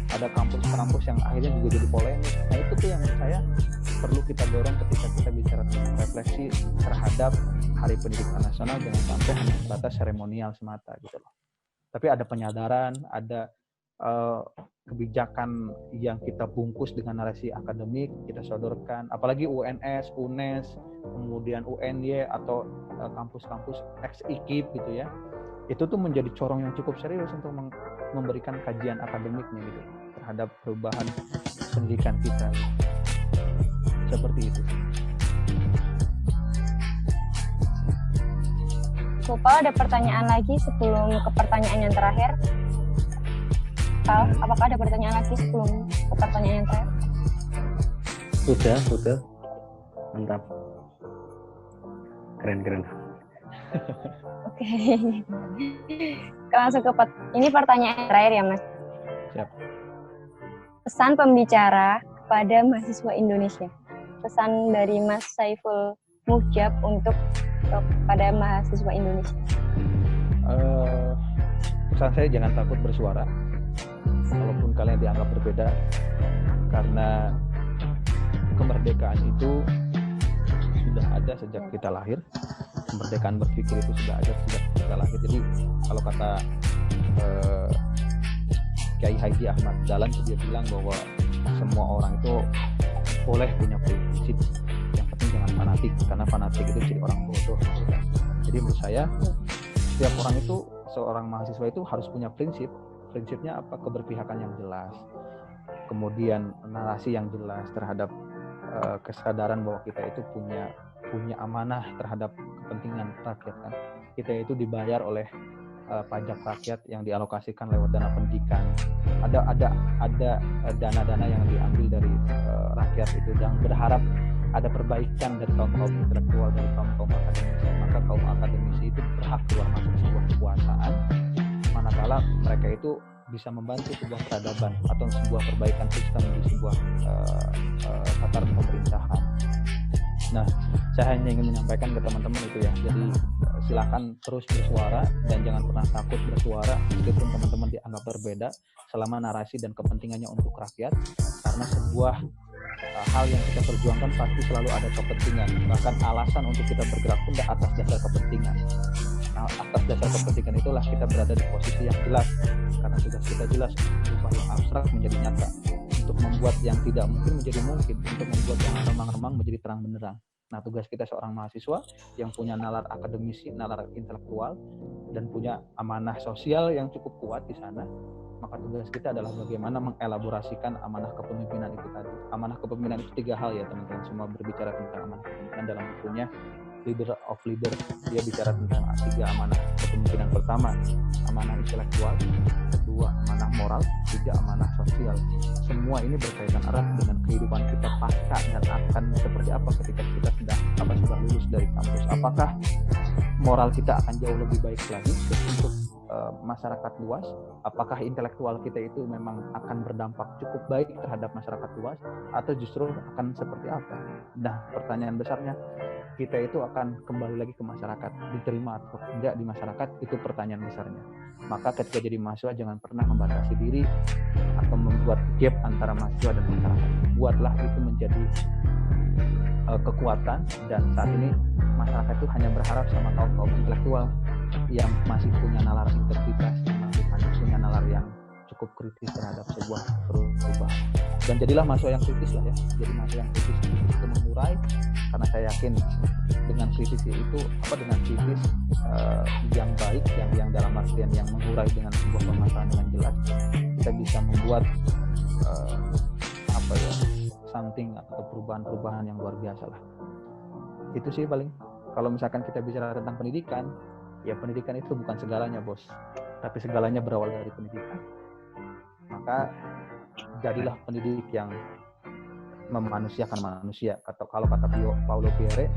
Ada kampus-kampus yang akhirnya juga jadi polemik. Nah, itu tuh yang menurut saya perlu kita dorong ketika kita bicara tentang refleksi terhadap Hari Pendidikan Nasional, jangan sampai hanya sebatas seremonial semata gitu loh. Tapi ada penyadaran, ada kebijakan yang kita bungkus dengan narasi akademik, kita sodorkan, apalagi UNS, UNES, kemudian UNY atau kampus-kampus ex-IKIP gitu ya. Itu tuh menjadi corong yang cukup serius untuk memberikan kajian akademiknya gitu terhadap perubahan pendidikan kita. Seperti itu. Bapak, ada pertanyaan lagi sebelum ke pertanyaan yang terakhir? Pak, apakah ada pertanyaan lagi sebelum ke pertanyaan yang terakhir? Sudah. Mantap. Keren. Oke. Langsung ke ini pertanyaan terakhir ya, Mas. Siap. Pesan pembicara kepada mahasiswa Indonesia. Pesan dari Mas Saiful Mujab untuk kepada mahasiswa Indonesia. Pesan saya, jangan takut bersuara. Walaupun kalian dianggap berbeda, karena kemerdekaan itu sudah ada sejak kita lahir. Kemerdekaan berpikir itu sudah ada sejak kita lahir. Jadi kalau kata Kiai Haji Ahmad Dahlan, dia bilang bahwa semua orang itu boleh punya prinsip, yang penting jangan fanatik, karena fanatik itu jadi orang bodoh. Jadi menurut saya setiap orang itu, seorang mahasiswa itu harus punya prinsip. Prinsipnya apa? Keberpihakan yang jelas, kemudian narasi yang jelas terhadap kesadaran bahwa kita itu punya amanah terhadap kepentingan rakyat kan. Kita itu dibayar oleh pajak rakyat yang dialokasikan lewat dana pendidikan. Ada dana-dana yang diambil dari rakyat itu, yang berharap ada perbaikan dari kaum intelektual, dari kaum akademisi. Maka kaum akademisi itu berhak keluar masuk sebuah kekuasaan, manakala mereka itu bisa membantu sebuah peradaban atau sebuah perbaikan sistem di sebuah tataran pemerintahan. Nah, saya hanya ingin menyampaikan ke teman-teman itu ya. Jadi silakan terus bersuara dan jangan pernah takut bersuara meskipun teman-teman dianggap berbeda, selama narasi dan kepentingannya untuk rakyat. Karena sebuah hal yang kita perjuangkan pasti selalu ada kepentingan. Bahkan alasan untuk kita bergerak pun atas dasar kepentingan. Nah, atas dasar kepentingan itulah kita berada di posisi yang jelas. Karena tugas kita jelas, ubah yang abstrak menjadi nyata, untuk membuat yang tidak mungkin menjadi mungkin, untuk membuat yang remang-remang menjadi terang benderang. Nah, tugas kita seorang mahasiswa yang punya nalar akademisi, nalar intelektual, dan punya amanah sosial yang cukup kuat di sana, maka tugas kita adalah bagaimana mengelaborasikan amanah kepemimpinan itu tadi. Amanah kepemimpinan itu 3 hal ya teman-teman, semua berbicara tentang amanah kepemimpinan dalam bukunya Leader of Leader. Dia bicara tentang 3 amanah kepemimpinan. Pertama, amanah intelektual. Kedua, amanah moral. 3, amanah sosial. Semua ini berkaitan erat dengan kehidupan kita pasca dan akan seperti apa ketika kita sudah lulus dari kampus. Apakah moral kita akan jauh lebih baik lagi untuk masyarakat luas, apakah intelektual kita itu memang akan berdampak cukup baik terhadap masyarakat luas atau justru akan seperti apa? Nah, pertanyaan besarnya, kita itu akan kembali lagi ke masyarakat, diterima atau tidak di masyarakat, itu pertanyaan besarnya. Maka ketika jadi mahasiswa jangan pernah membatasi diri atau membuat gap antara mahasiswa dan masyarakat. Buatlah itu menjadi kekuatan, dan saat ini masyarakat itu hanya berharap sama kaum intelektual yang masih punya nalar integritas, masih punya nalar yang cukup kritis terhadap sebuah perubahan. Dan jadilah mahasiswa yang kritis lah ya. Jadi mahasiswa yang kritis itu mengurai, karena saya yakin dengan kritis itu dengan kritis yang baik, yang dalam artian yang mengurai dengan sebuah permasalahan dengan jelas, kita bisa membuat something atau perubahan-perubahan yang luar biasa lah. Itu sih paling. Kalau misalkan kita bicara tentang pendidikan, ya pendidikan itu bukan segalanya, bos. Tapi segalanya berawal dari pendidikan. Maka jadilah pendidik yang memanusiakan manusia. Kalau kata Paulo Freire,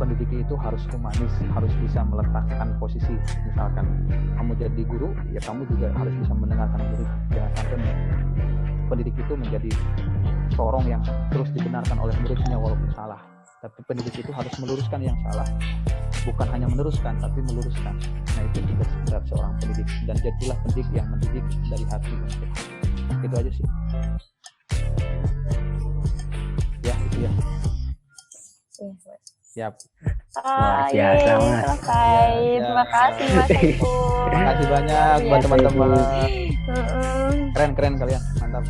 pendidik itu harus humanis, harus bisa meletakkan posisi. Misalkan kamu jadi guru, ya kamu juga harus bisa mendengarkan murid. Jangan sampai pendidik itu menjadi sorong yang terus dibenarkan oleh muridnya walaupun salah. Tapi pendidik itu harus meluruskan yang salah. Bukan hanya meneruskan, tapi meluruskan. Nah, itu juga sebenarnya seorang pendidik. Dan jadilah pendidik yang mendidik dari hati untuk hati. Itu aja sih. Ya, itu ya. Siap. Biasa, Mas. Selesai. Ya. Terima kasih, Mas Eko. Terima kasih banyak buat teman-teman. Keren kalian. Mantap.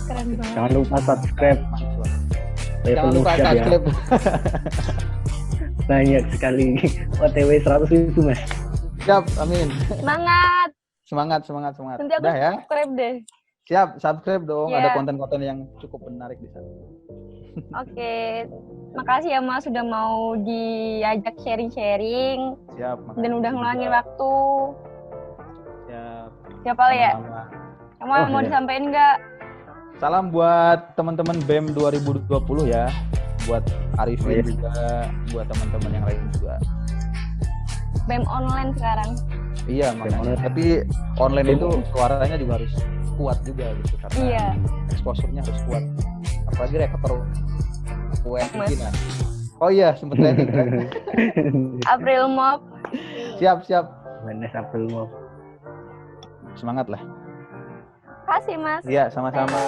Keren banget. Jangan lupa subscribe. Jangan lupa Level subscribe. Banyak sekali. OTW 100.000, Mas. Siap, amin. Semangat. Semangat. Nanti aku Udah ya. subscribe deh. Siap, subscribe dong. Yeah. Ada konten-konten yang cukup menarik di sana. Oke. Makasih ya, Mas, sudah mau diajak sharing-sharing. Siap. Dan udah ngeluangin juga. waktu. Siap. Siapa ya? Sama-sama. Kamu Oh, mau iya. disampaikan nggak? Salam buat teman-teman BEM 2020 ya. Buat Arifin Iya. juga, buat teman-teman yang lain juga. BEM online sekarang. Iya, makanya. online. Tapi online itu suaranya juga harus kuat juga gitu, karena Iya. exposure-nya harus kuat. Apalagi rektor UN Mas. Cina. Oh iya, sempet training kan? April Mop. Siap. Mana April mau? Semangat lah. Kasih, Mas. Iya, sama-sama.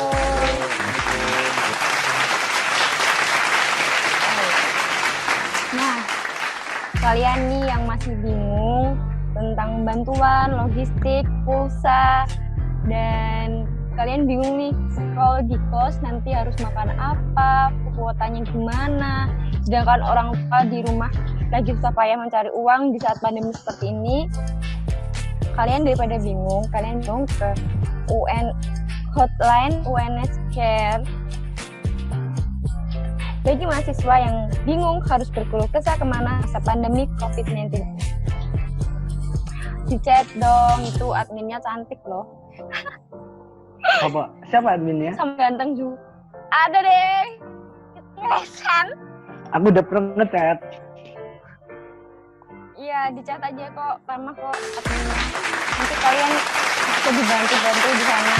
Nah, kalian nih yang masih bingung tentang bantuan, logistik, pulsa, dan kalian bingung nih kalau di kos nanti harus makan apa, kuotanya gimana, sedangkan orang tua di rumah lagi susah payah mencari uang di saat pandemi seperti ini. Kalian daripada bingung, kalian dong ke UN hotline UNS Care bagi mahasiswa yang bingung harus berkeluh kesah kemana masa pandemi COVID-19. Di chat dong, itu adminnya cantik loh. Apa? Siapa adminnya? Sama ganteng juga. Ada deh. Kesan. Aku udah pernah ngechat. Iya, di chat aja kok, ramah kok adminnya. Nanti kalian bisa dibantu-bantu di sana.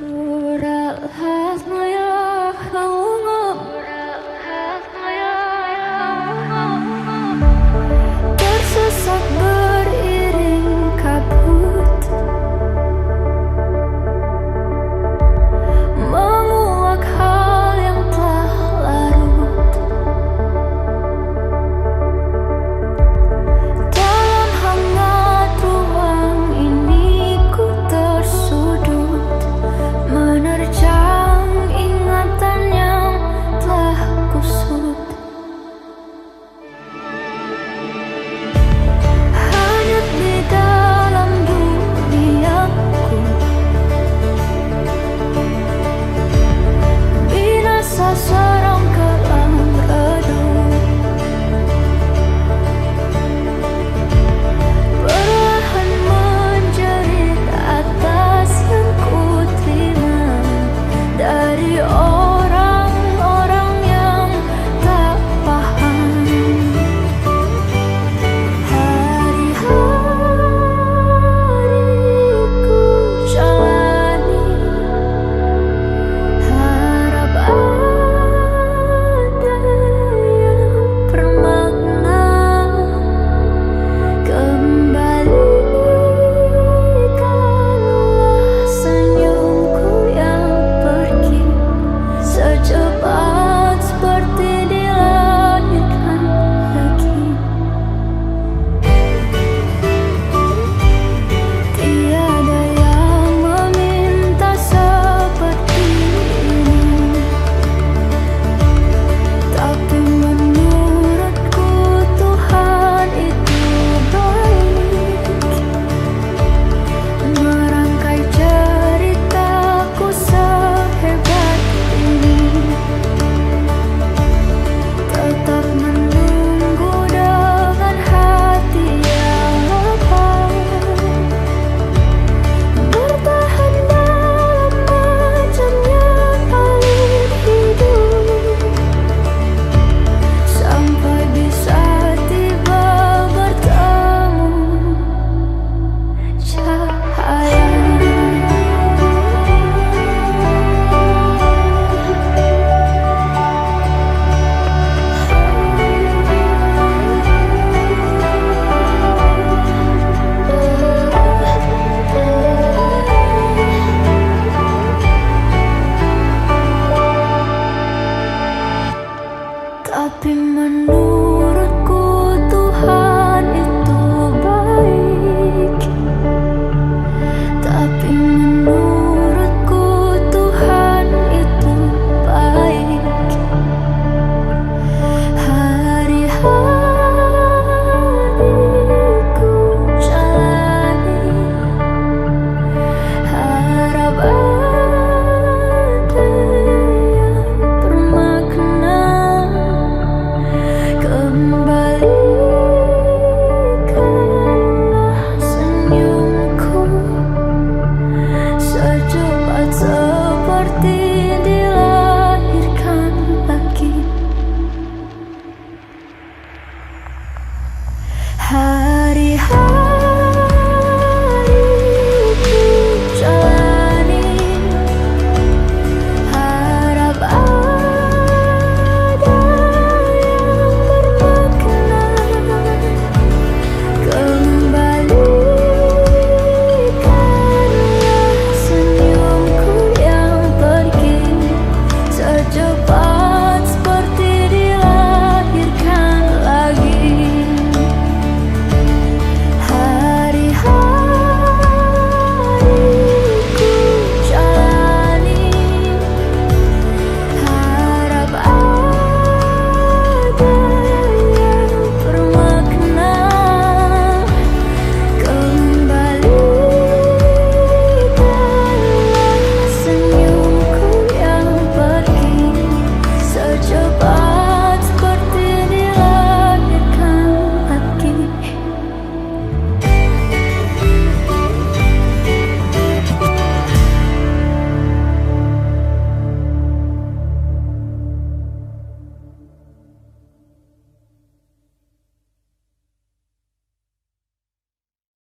Ural has